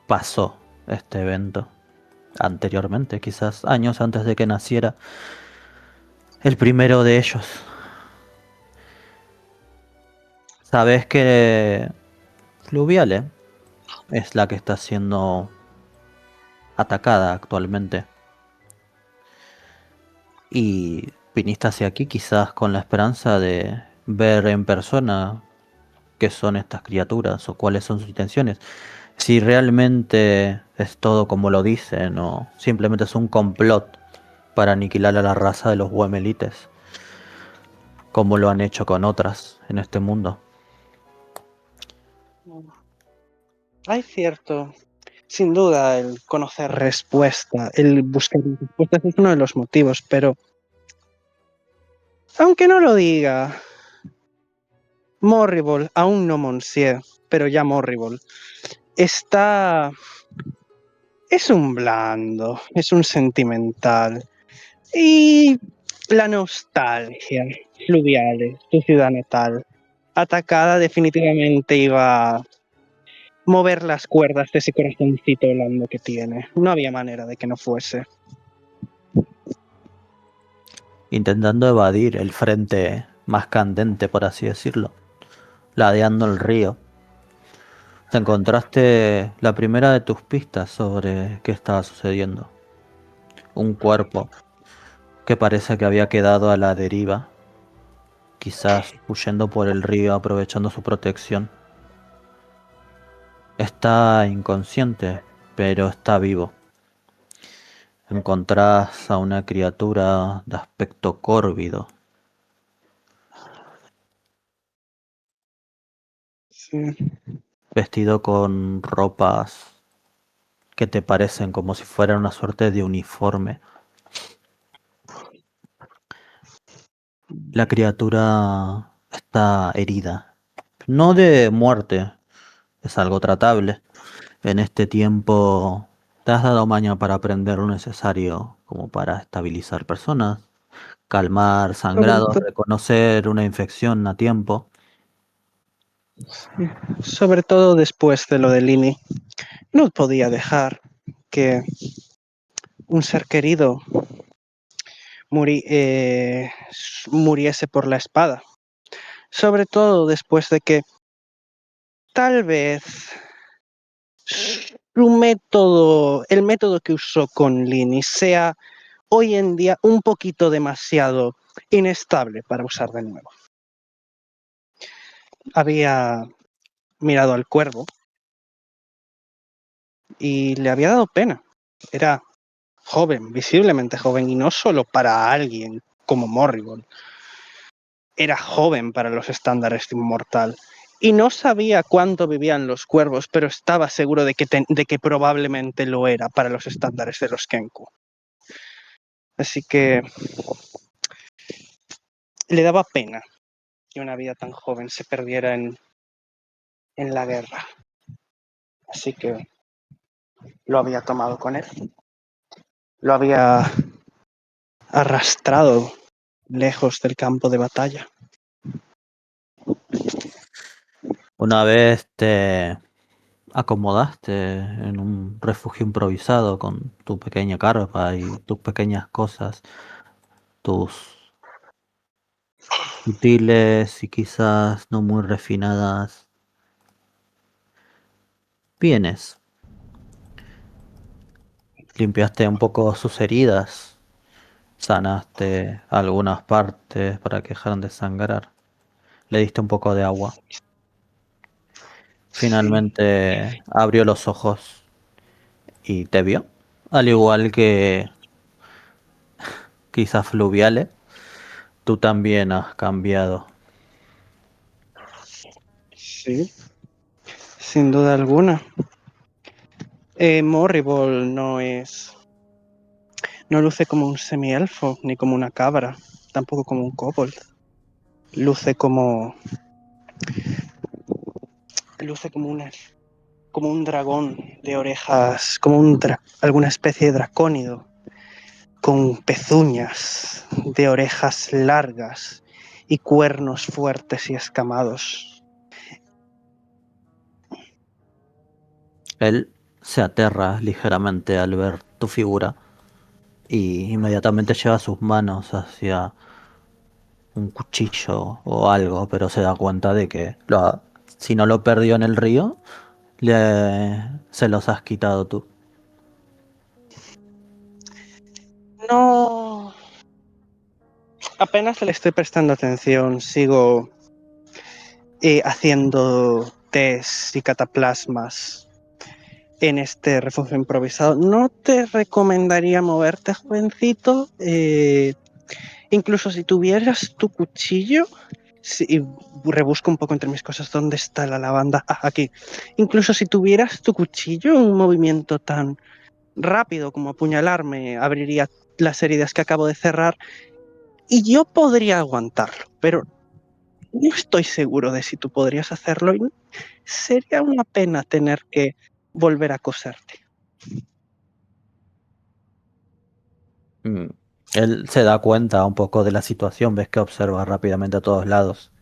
pasó este evento. Anteriormente, quizás años antes de que naciera. El primero de ellos. Sabes que Fluviale es la que está siendo atacada actualmente. Y viniste hacia aquí quizás con la esperanza de ver en persona qué son estas criaturas o cuáles son sus intenciones. Si realmente es todo como lo dicen o simplemente es un complot para aniquilar a la raza de los Huemelites, como lo han hecho con otras en este mundo. Hay cierto, sin duda, el conocer respuesta, el buscar respuestas es uno de los motivos, pero aunque no lo diga, Morrible, aún no Monsieur, pero ya Morrible, está... es un blando, es un sentimental. Y la nostalgia, Fluviales, tu ciudad natal, atacada definitivamente iba a mover las cuerdas de ese corazoncito blando que tiene. No había manera de que no fuese. Intentando evadir el frente más candente, por así decirlo, ladeando el río. Te encontraste la primera de tus pistas sobre qué estaba sucediendo. Un cuerpo que parece que había quedado a la deriva, quizás huyendo por el río aprovechando su protección. Está inconsciente, pero está vivo. Encontrás a una criatura de aspecto córvido, Sí. vestido con ropas que te parecen como si fueran una suerte de uniforme. La criatura está herida, no de muerte, es algo tratable. En este tiempo te has dado maña para aprender lo necesario como para estabilizar personas, calmar Sobre, sangrados, to- reconocer una infección a tiempo. sobre todo después de lo de Lini, no podía dejar que un ser querido muriese por la espada. Sobre todo después de que tal vez el método que usó con Lini sea hoy en día un poquito demasiado inestable para usar de nuevo. Había mirado al cuervo y le había dado pena. Era joven, visiblemente joven, y no solo para alguien como Morrigan. Era joven para los estándares de un mortal. Y no sabía cuánto vivían los cuervos, pero estaba seguro de que probablemente lo era para los estándares de los Kenku. Así que le daba pena que una vida tan joven se perdiera en la guerra. Así que lo había tomado con él. Lo había arrastrado lejos del campo de batalla. Una vez te acomodaste en un refugio improvisado con tu pequeña carpa y tus pequeñas cosas, tus sutiles y quizás no muy refinadas bienes. Limpiaste un poco sus heridas, sanaste algunas partes para que dejaran de sangrar. Le diste un poco de agua. Sí, Finalmente abrió los ojos y te vio. Al igual que quizás Fluviale, tú también has cambiado. sí, sin duda alguna. Morrible no luce como un semielfo, ni como una cabra, tampoco como un kobold. Luce luce como un dragón de orejas, como alguna especie de dracónido, con pezuñas de orejas largas y cuernos fuertes y escamados. Él se aterra ligeramente al ver tu figura y inmediatamente lleva sus manos hacia un cuchillo o algo, pero se da cuenta de que si no lo perdió en el río, se los has quitado tú. No. Apenas le estoy prestando atención. Sigo haciendo test y cataplasmas en este refugio improvisado. No te recomendaría moverte, jovencito. Incluso si tuvieras tu cuchillo, y rebusco un poco entre mis cosas, ¿dónde está la lavanda? Ah, aquí. Incluso si tuvieras tu cuchillo, un movimiento tan rápido como apuñalarme abriría las heridas que acabo de cerrar y yo podría aguantarlo, pero no estoy seguro de si tú podrías hacerlo y sería una pena tener que volver a coserte. Mm. Él se da cuenta un poco de la situación, ves que observa rápidamente a todos lados.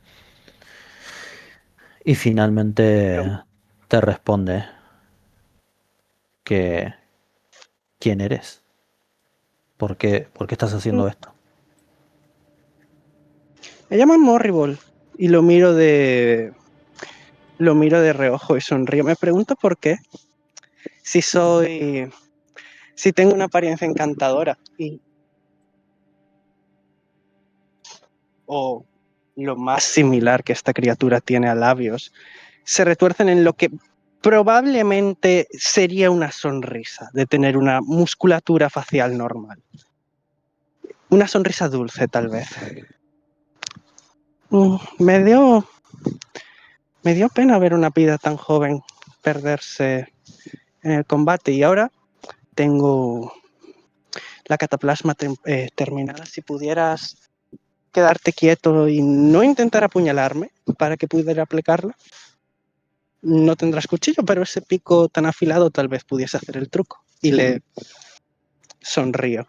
Y finalmente te responde que quién eres, por qué estás haciendo esto. Me llaman Morrible y lo miro de reojo y sonrío. Me pregunto por qué. Si si tengo una apariencia encantadora o lo más similar que esta criatura tiene a labios, se retuercen en lo que probablemente sería una sonrisa, de tener una musculatura facial normal. Una sonrisa dulce, tal vez. Mm, me dio pena ver una vida tan joven perderse en el combate y ahora tengo la cataplasma terminada. Si pudieras quedarte quieto y no intentar apuñalarme para que pudiera aplicarla, no tendrás cuchillo, pero ese pico tan afilado tal vez pudiese hacer el truco. Y le sonrío.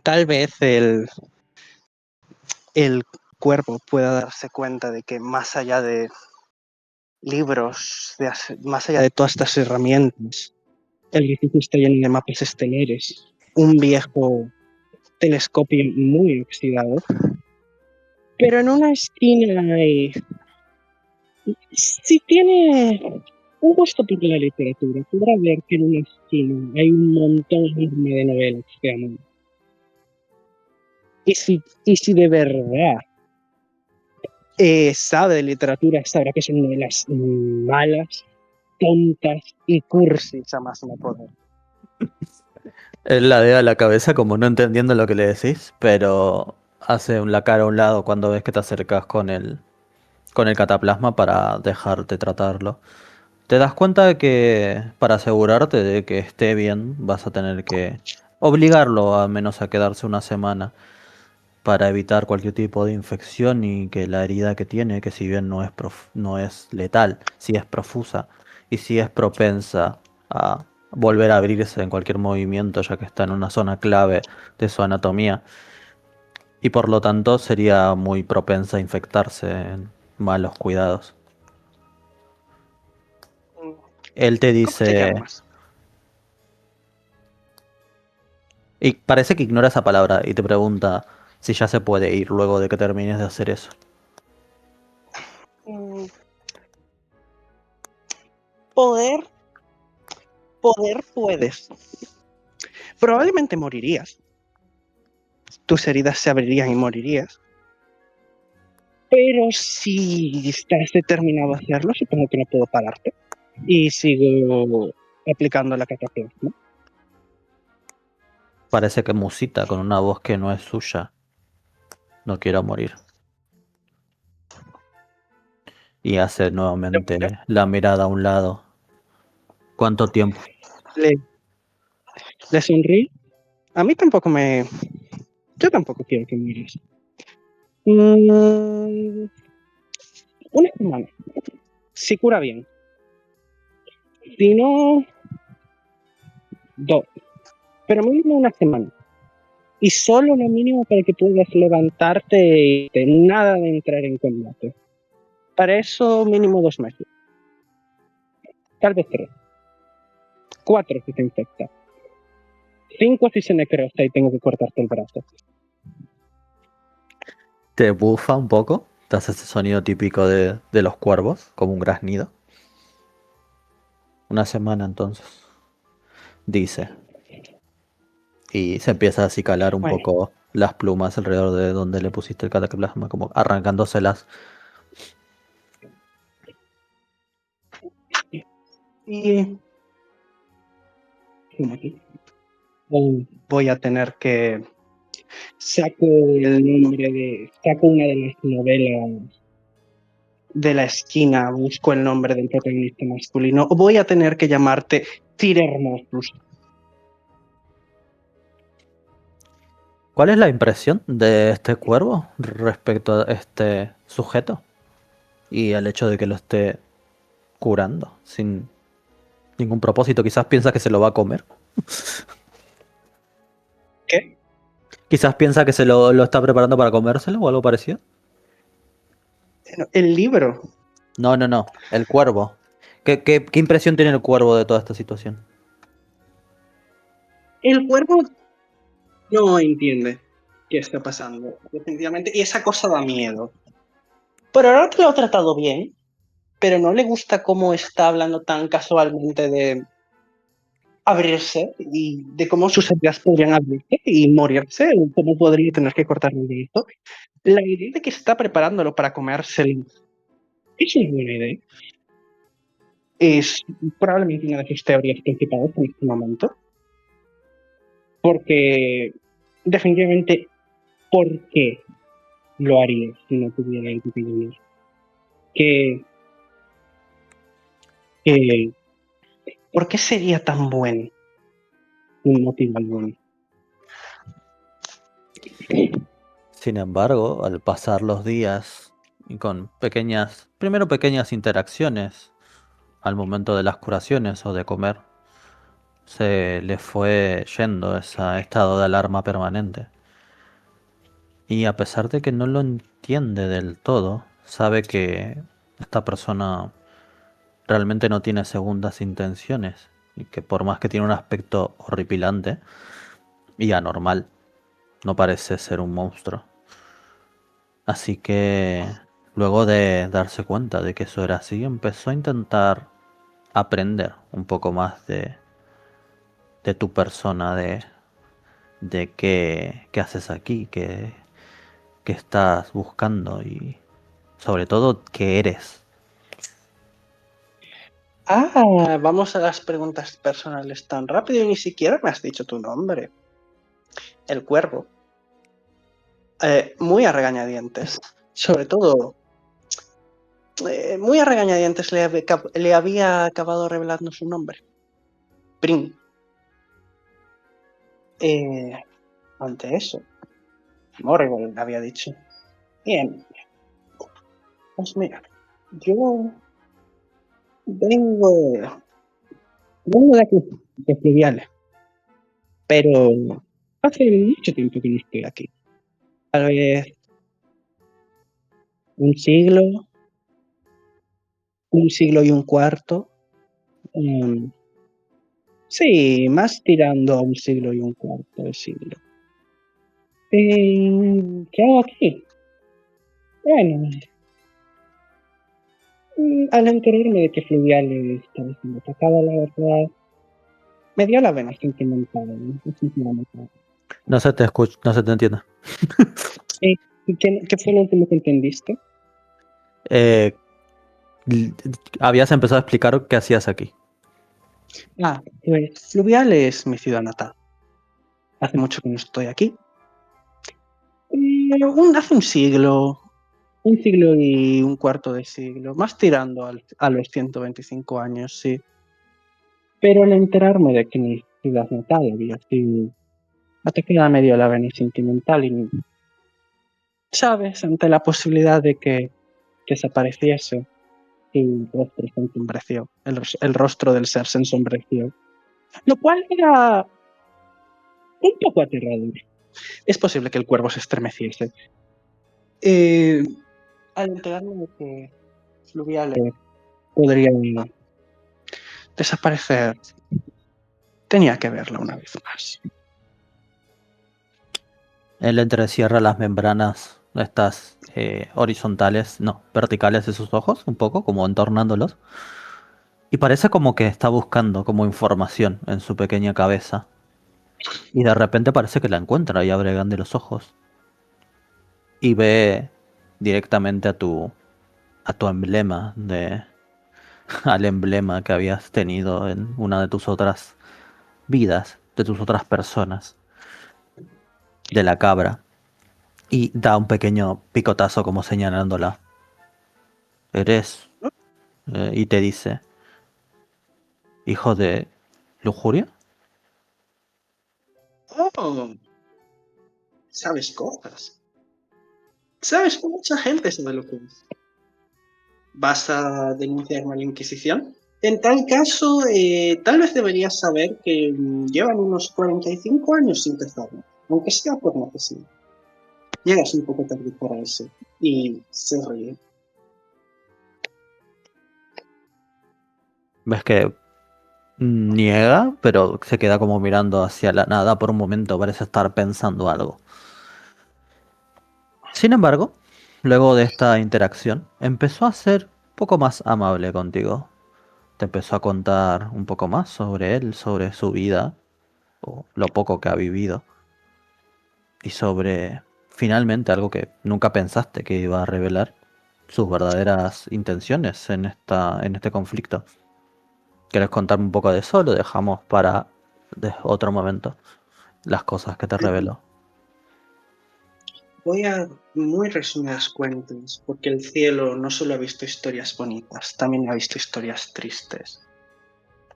Tal vez el cuervo pueda darse cuenta de que más allá de libros, más allá de todas estas herramientas, el edificio está lleno de mapas estelares, un viejo telescopio muy oxidado, pero en una esquina hay... Si tiene un gusto por la literatura, podrá ver que en una esquina hay un montón enorme de novelas de amor. Y si de verdad sabe de literatura, sabrá que son novelas malas, tontas y cursis a más no poder. Él ladea la cabeza como no entendiendo lo que le decís, pero hace la cara a un lado cuando ves que te acercas con el cataplasma para dejarte tratarlo. Te das cuenta de que para asegurarte de que esté bien vas a tener que obligarlo al menos a quedarse una semana para evitar cualquier tipo de infección y que la herida que tiene, que si bien no es letal, sí es profusa y sí es propensa a volver a abrirse en cualquier movimiento ya que está en una zona clave de su anatomía y por lo tanto sería muy propensa a infectarse en malos cuidados. Él te ¿Cómo te dice, llamas? y parece que ignora esa palabra y te pregunta si ya se puede ir luego de que termines de hacer eso. Mm, Poder, poder puedes. Probablemente morirías. Tus heridas se abrirían y morirías. Pero si estás determinado a hacerlo, supongo que no puedo pararte. Y sigo aplicando la cataplasma. Parece que musita con una voz que no es suya. No quiero morir. Y hace nuevamente la mirada a un lado. ¿Cuánto tiempo? Le, le sonríe. A mí tampoco me... Yo tampoco quiero que mires. Una semana. Si cura bien. Si no, dos. Pero mínimo una semana. Y solo lo mínimo para que puedas levantarte y nada de entrar en combate. Para eso mínimo 2 meses. Tal vez 3. 4 si te infecta. 5 si se necrosa y tengo que cortarte el brazo. te bufa un poco, te hace ese sonido típico de los cuervos, como un graznido. Una semana entonces, dice. Y se empieza a acicalar un Bueno, poco las plumas alrededor de donde le pusiste el cataplasma, como arrancándoselas. y aquí voy a tener que saco saco una de las novelas de la esquina, busco el nombre del protagonista masculino. Voy a tener que llamarte Tyr Hermosus. ¿Cuál es la impresión de este cuervo respecto a este sujeto? Y al hecho de que lo esté curando sin ningún propósito. Quizás piensa que se lo va a comer. ¿Qué? Quizás piensa que se lo está preparando para comérselo o algo parecido. El libro. No, no, no. El cuervo. ¿Qué impresión tiene el cuervo de toda esta situación? El cuervo no entiende qué está pasando, definitivamente, y esa cosa da miedo. Pero ahora te lo ha tratado bien, pero no le gusta cómo está hablando tan casualmente de abrirse y de cómo sus heridas podrían abrirse y morirse, o cómo podría tener que cortarle de esto. La idea de que está preparándolo para comérselo es una buena idea. Es probablemente una de sus teorías principales en este momento, porque definitivamente, ¿por qué lo haría si no tuviera el pequeño? Que, que, ¿por qué sería tan bueno un motivo alguno? Sin embargo, al pasar los días y con primero pequeñas interacciones al momento de las curaciones o de comer, se le fue yendo ese estado de alarma permanente. Y a pesar de que no lo entiende del todo, sabe que esta persona realmente no tiene segundas intenciones y que por más que tiene un aspecto horripilante y anormal, no parece ser un monstruo. Así que luego de darse cuenta de que eso era así, empezó a intentar aprender un poco más de tu persona, de qué haces aquí, qué estás buscando y sobre todo qué eres. Vamos a las preguntas personales tan rápido y ni siquiera me has dicho tu nombre. El cuervo. Muy a regañadientes. Sobre todo, muy a regañadientes le había acabado revelando su nombre. Prim. Ante eso, Morrible le había dicho. Bien, pues mira, yo vengo, vengo de aquí, de Fluviales, pero hace mucho tiempo que no estoy aquí. Tal vez un siglo y un cuarto. Sí, más tirando a un siglo y un cuarto de siglo. ¿Qué hago aquí? Bueno, al enterarme de que Fluviales estaba siendo atacada, la verdad, me dio la vena sentimental, ¿no? Sinceramente. No se te escucha, no se te entiende. ¿Qué fue lo último que entendiste? Eh, Habías empezado a explicar qué hacías aquí. Pues Fluvial es mi ciudad natal. Hace mucho que no estoy aquí. Hace un siglo y un cuarto de siglo, más tirando a los 125 años, sí. Pero al enterarme de que mi ciudad natal había sido atacada me dio la vena sentimental y, ¿sabes? Ante la posibilidad de que desapareciese, su rostro se ensombreció, el rostro del ser se ensombreció, lo cual era un poco aterrador. Es posible que el cuervo se estremeciese. Al enterarme de que Fluviales podría desaparecer, tenía que verla una vez más. Él entrecierra las membranas estas horizontales, no, verticales de sus ojos, un poco, como entornándolos. Y parece como que está buscando como información en su pequeña cabeza. Y de repente parece que la encuentra y abre grande los ojos. Y ve directamente a tu emblema al emblema que habías tenido en una de tus otras vidas, de tus otras personas, de la cabra. Y da un pequeño picotazo como señalándola. Eres, y te dice, hijo de lujuria. Oh, sabes cosas. Sabes que mucha gente sabe lo que es. ¿Vas a denunciarme a la Inquisición? En tal caso, tal vez deberías saber que llevan unos 45 años sin cazarme, aunque sea por necesidad. Llegas un poco tarde para eso. Y se ríe. Ves que niega, pero se queda como mirando hacia la nada por un momento, parece estar pensando algo. Sin embargo, luego de esta interacción, empezó a ser un poco más amable contigo. Te empezó a contar un poco más sobre él, sobre su vida, o lo poco que ha vivido, y sobre, finalmente, algo que nunca pensaste que iba a revelar, sus verdaderas intenciones en este conflicto. ¿Quieres contarme un poco de eso? Lo dejamos para otro momento. Las cosas que te reveló. Voy a muy resumidas cuentas, porque el cielo no solo ha visto historias bonitas, también ha visto historias tristes.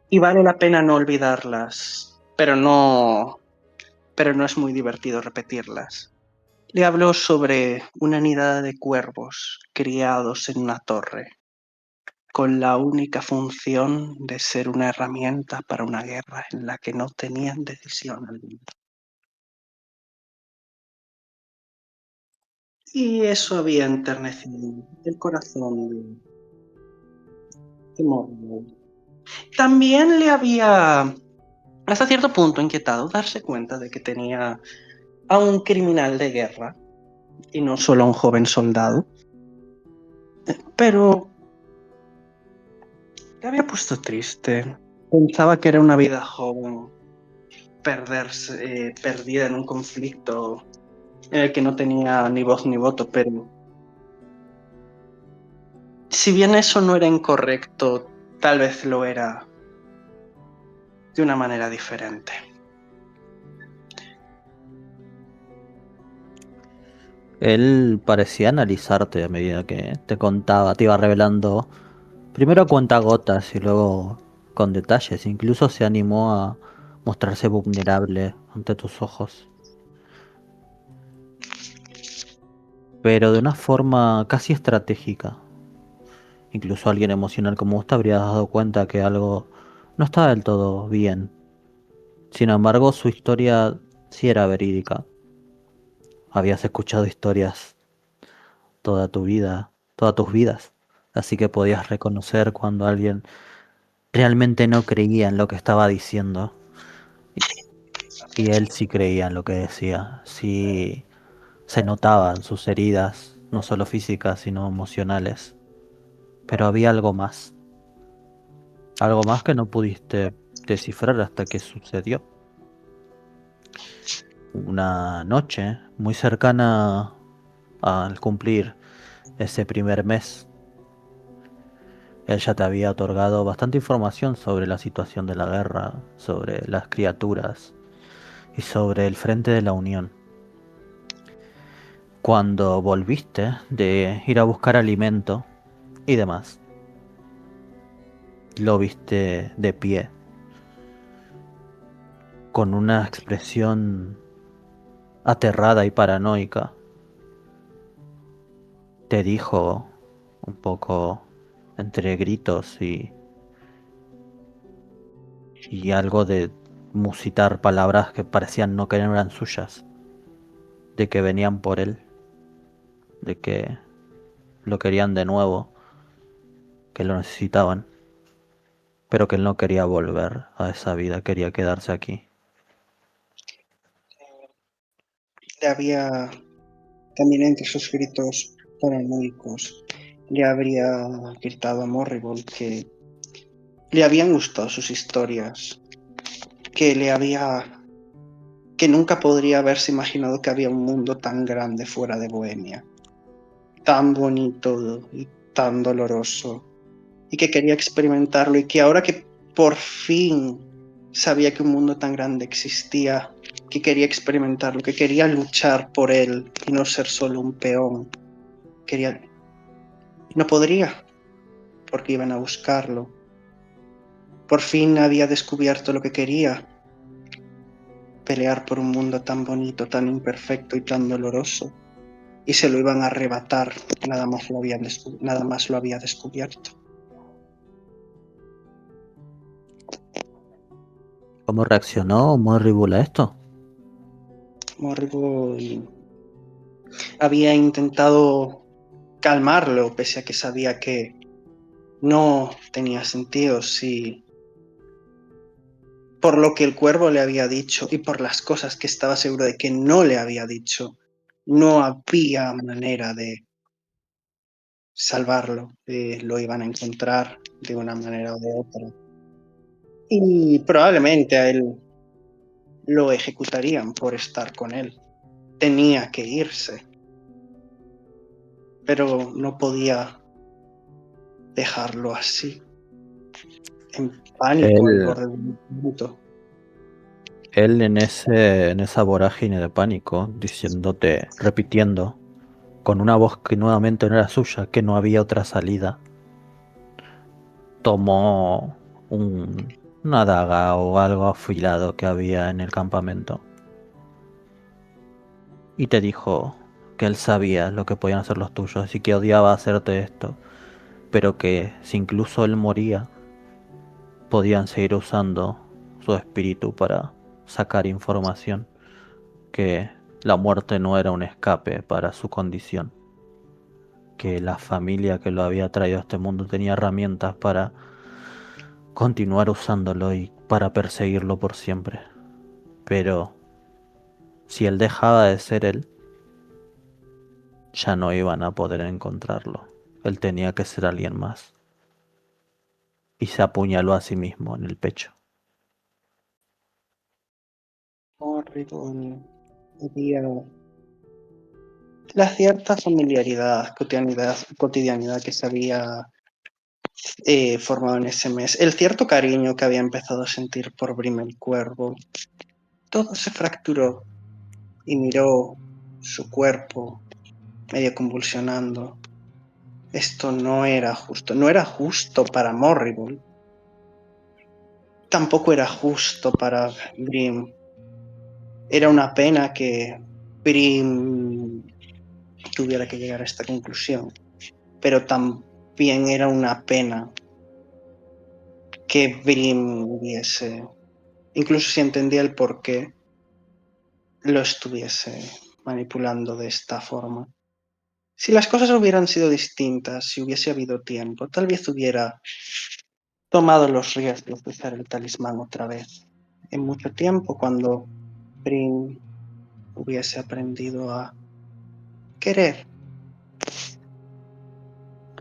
Y vale la pena no olvidarlas, pero no es muy divertido repetirlas. Le habló sobre una nidada de cuervos criados en una torre, con la única función de ser una herramienta para una guerra en la que no tenían decisión alguna. Y eso había enternecido el corazón de Morgoth. También le había, hasta cierto punto, inquietado darse cuenta de que tenía a un criminal de guerra y no solo a un joven soldado. Pero le había puesto triste. Pensaba que era una vida joven, perdida en un conflicto en el que no tenía ni voz ni voto, pero si bien eso no era incorrecto, tal vez lo era de una manera diferente. Él parecía analizarte a medida que te contaba, te iba revelando primero a cuentagotas y luego con detalles. Incluso se animó a mostrarse vulnerable ante tus ojos. Pero de una forma casi estratégica. Incluso alguien emocional como vos te habrías dado cuenta que algo no estaba del todo bien. Sin embargo, su historia sí era verídica. Habías escuchado historias toda tu vida, todas tus vidas. Así que podías reconocer cuando alguien realmente no creía en lo que estaba diciendo. Y él sí creía en lo que decía. Sí se notaban sus heridas, no solo físicas, sino emocionales. Pero había algo más. Algo más que no pudiste descifrar hasta que sucedió. Una noche muy cercana al cumplir ese primer mes, él ya te había otorgado bastante información sobre la situación de la guerra, sobre las criaturas y sobre el frente de la Unión. Cuando volviste de ir a buscar alimento y demás, lo viste de pie, con una expresión aterrada y paranoica. Te dijo un poco entre gritos y algo de musitar palabras que parecían no que no eran suyas, de que venían por él, de que lo querían de nuevo, que lo necesitaban, pero que él no quería volver a esa vida, quería quedarse aquí. Le había también entre sus gritos paranoicos, le habría gritado a Morrible que le habían gustado sus historias, que nunca podría haberse imaginado que había un mundo tan grande fuera de Bohemia, tan bonito y tan doloroso, y que quería experimentarlo, y que ahora que por fin sabía que un mundo tan grande existía, que quería experimentarlo, que quería luchar por él y no ser solo un peón, no podría, porque iban a buscarlo. Por fin había descubierto lo que quería, pelear por un mundo tan bonito, tan imperfecto y tan doloroso, y se lo iban a arrebatar, nada más lo había descubierto. ¿Cómo reaccionó Morrible a esto? Morrible había intentado calmarlo, pese a que sabía que no tenía sentido si por lo que el cuervo le había dicho y por las cosas que estaba seguro de que no le había dicho, no había manera de salvarlo, lo iban a encontrar de una manera o de otra. Y probablemente a él lo ejecutarían por estar con él. Tenía que irse, pero no podía dejarlo así, en pánico al Él, borde del punto. él en esa vorágine de pánico, diciéndote, repitiendo, con una voz que nuevamente no era suya, que no había otra salida, tomó una daga o algo afilado que había en el campamento y te dijo que él sabía lo que podían hacer los tuyos y que odiaba hacerte esto, pero que si incluso él moría, podían seguir usando su espíritu para sacar información, que la muerte no era un escape para su condición, que la familia que lo había traído a este mundo tenía herramientas para continuar usándolo y para perseguirlo por siempre. Pero si él dejaba de ser él, ya no iban a poder encontrarlo. Él tenía que ser alguien más. Y se apuñaló a sí mismo en el pecho. Morrible había la cierta familiaridad, cotidianidad que se había formado en ese mes, el cierto cariño que había empezado a sentir por Brim el Cuervo. Todo se fracturó y miró su cuerpo medio convulsionando. Esto no era justo, no era justo para Morrible, tampoco era justo para Brim. Era una pena que Brim tuviera que llegar a esta conclusión, pero también era una pena que Brim hubiese, incluso si entendía el porqué, lo estuviese manipulando de esta forma. Si las cosas hubieran sido distintas, si hubiese habido tiempo, tal vez hubiera tomado los riesgos de usar el talismán otra vez. En mucho tiempo, cuando Brim hubiese aprendido a querer.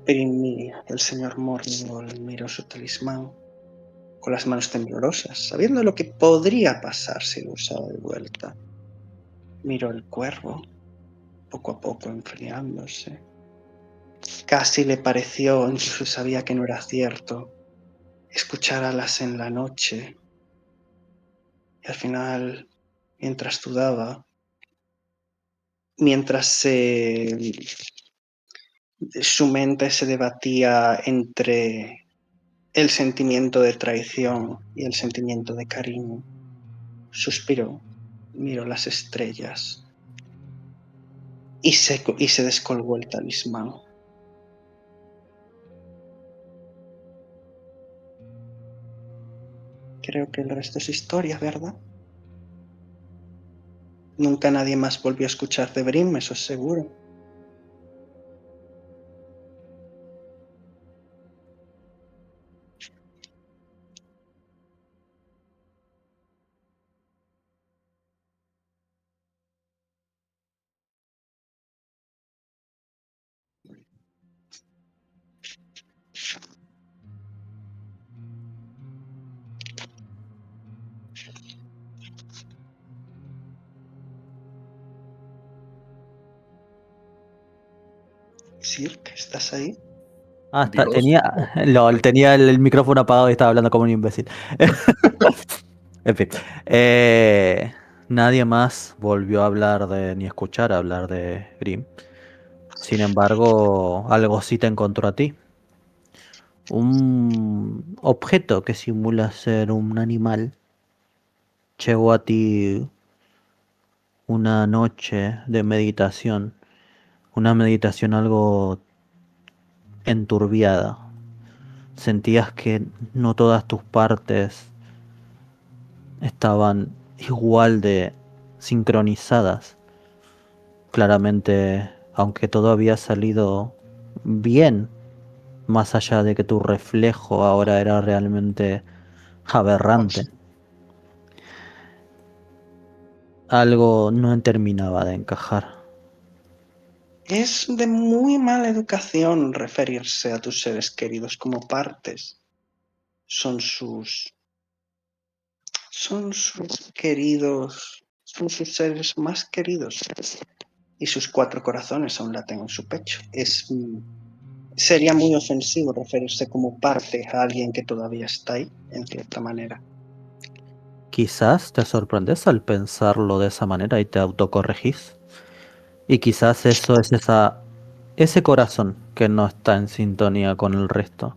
Brim, el señor Morrible miró su talismán con las manos temblorosas, sabiendo lo que podría pasar si lo usaba de vuelta. Miró el cuervo, poco a poco enfriándose. Casi le pareció, incluso sabía que no era cierto, escuchar alas en la noche. Y al final, mientras dudaba, mientras su mente se debatía entre el sentimiento de traición y el sentimiento de cariño, suspiró, miró las estrellas y se descolgó el talismán. Creo que el resto es historia, ¿verdad? Nunca nadie más volvió a escuchar de Brim, eso es seguro. Sirk, ¿estás ahí? Dios. tenía el micrófono apagado y estaba hablando como un imbécil. En fin. Nadie más volvió a hablar ni escuchar hablar de Grimm. Sin embargo, algo sí te encontró a ti. Un objeto que simula ser un animal llegó a ti una noche de meditación. Una meditación algo enturbiada. Sentías que no todas tus partes estaban igual de sincronizadas. Claramente, aunque todo había salido bien, más allá de que tu reflejo ahora era realmente aberrante, algo no terminaba de encajar. Es de muy mala educación referirse a tus seres queridos como partes. Son sus queridos, son sus seres más queridos. Y sus 4 corazones aún laten en su pecho. Sería muy ofensivo referirse como parte a alguien que todavía está ahí, en cierta manera. Quizás te sorprendes al pensarlo de esa manera y te autocorregís. Y quizás eso es ese corazón que no está en sintonía con el resto.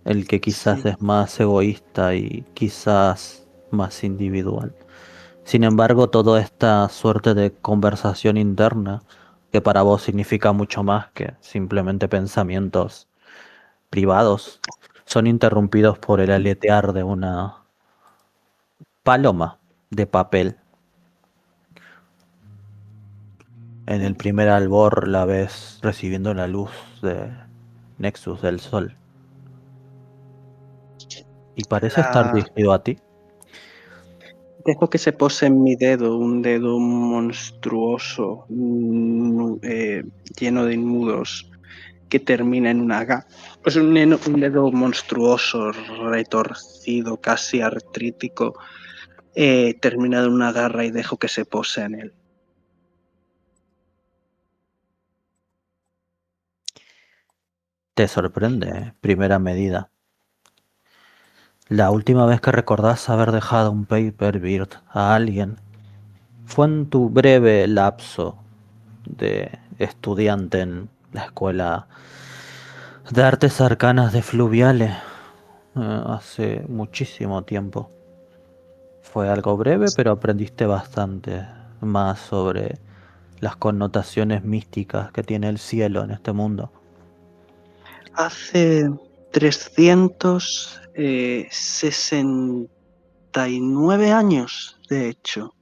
El que quizás Sí. es más egoísta y quizás más individual. Sin embargo, toda esta suerte de conversación interna, que para vos significa mucho más que simplemente pensamientos privados, son interrumpidos por el aletear de una paloma de papel. En el primer albor la ves recibiendo la luz de Nexus del sol. Y parece estar dirigido a ti. Dejo que se pose en mi dedo, un dedo monstruoso, lleno de nudos, que termina en una H. Es un dedo monstruoso, retorcido, casi artrítico, termina en una garra y dejo que se pose en él. Te sorprende, primera medida. La última vez que recordás haber dejado un paper bird a alguien fue en tu breve lapso de estudiante en la escuela de artes arcanas de Fluviale hace muchísimo tiempo. Fue algo breve, pero aprendiste bastante más sobre las connotaciones místicas que tiene el cielo en este mundo. Hace 369 años, de hecho.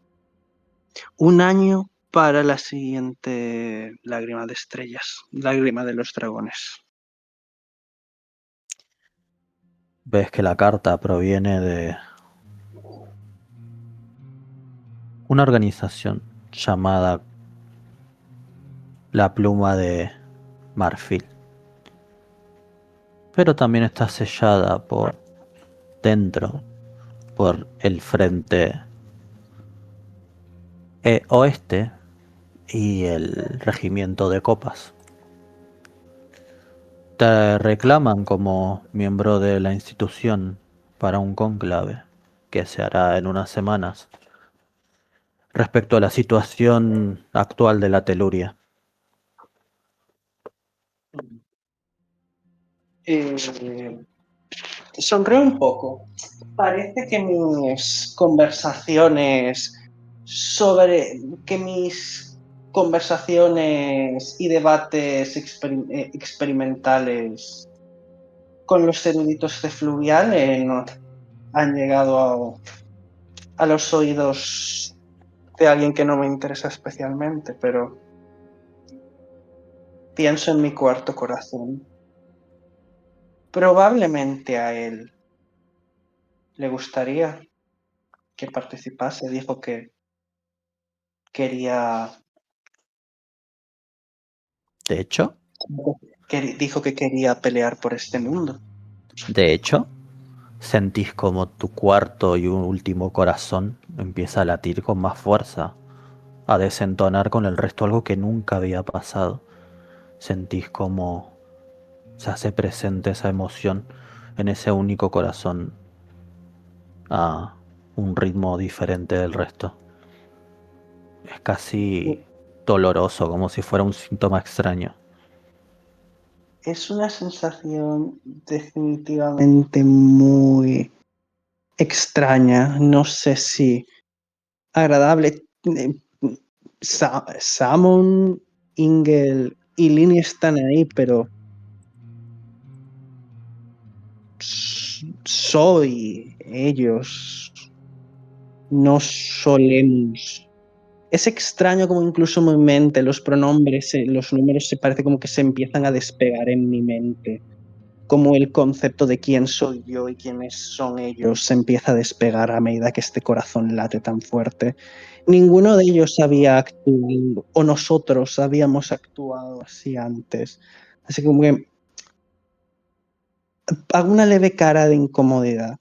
Un año para la siguiente lágrima de estrellas, lágrima de los dragones. Ves que la carta proviene de una organización llamada La Pluma de Marfil. Pero también está sellada por dentro por el frente oeste y el regimiento de copas. Te reclaman como miembro de la institución para un cónclave que se hará en unas semanas respecto a la situación actual de la Teluria. Sonrío un poco. Parece que mis conversaciones y debates experimentales con los eruditos de Fluvial no han llegado a los oídos de alguien que no me interesa especialmente, pero pienso en mi cuarto corazón. Probablemente a él le gustaría que participase. Dijo que quería, De hecho, dijo que quería pelear por este mundo. de hecho, sentís como tu cuarto y último corazón empieza a latir con más fuerza, a desentonar con el resto, algo que nunca había pasado. sentís cómo se hace presente esa emoción en ese único corazón a un ritmo diferente del resto. Es casi doloroso, como si fuera un síntoma extraño. Es una sensación definitivamente muy extraña. No sé si agradable. Samon, Ingel y Lini están ahí, pero soy ellos. No solemos. Es extraño como incluso mi mente, los pronombres, los números se parece como que se empiezan a despegar en mi mente. Como el concepto de quién soy yo y quiénes son ellos se empieza a despegar a medida que este corazón late tan fuerte. Ninguno de ellos había actuado, o nosotros habíamos actuado así antes. Así como que hago una leve cara de incomodidad.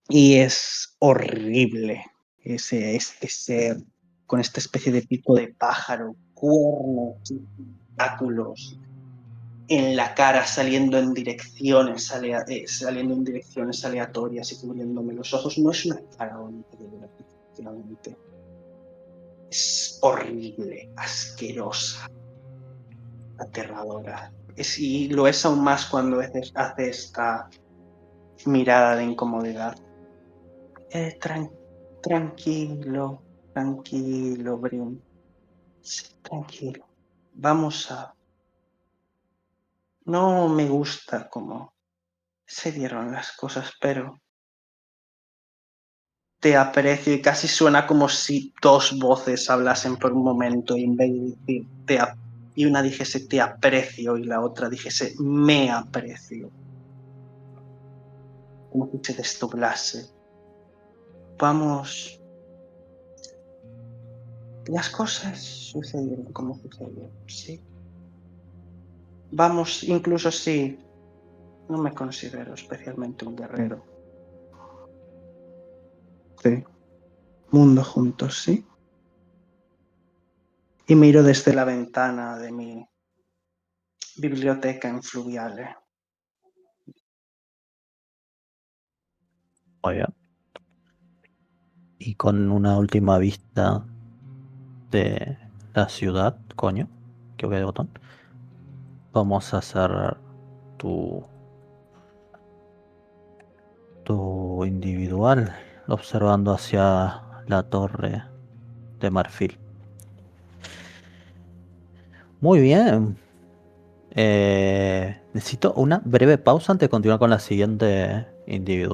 Y es horrible este ser con esta especie de pico de pájaro, cuernos, tentáculos en la cara saliendo en direcciones, saliendo en direcciones aleatorias y cubriéndome los ojos. No es una cara bonita de ver, efectivamente. Es horrible, asquerosa, aterradora. Y lo es aún más cuando a veces hace esta mirada de incomodidad. Tranquilo, tranquilo, Brim. Sí, tranquilo. Vamos a... No me gusta cómo se dieron las cosas, pero te aprecio y casi suena como si dos voces hablasen por un momento y en vez de decir y una dijese te aprecio y la otra dijese me aprecio. Como si se desdoblase. Vamos... Las cosas sucedieron como sucedieron, sí. Vamos, incluso si no me considero especialmente un guerrero. Sí. Mundo juntos, sí. Y miro desde la ventana de mi biblioteca en Fluviale. Muy bien. Y con una última vista de la ciudad, coño, que de botón. Vamos a cerrar tu, tu individual, observando hacia la torre de marfil. Muy bien. Necesito una breve pausa antes de continuar con la siguiente individual.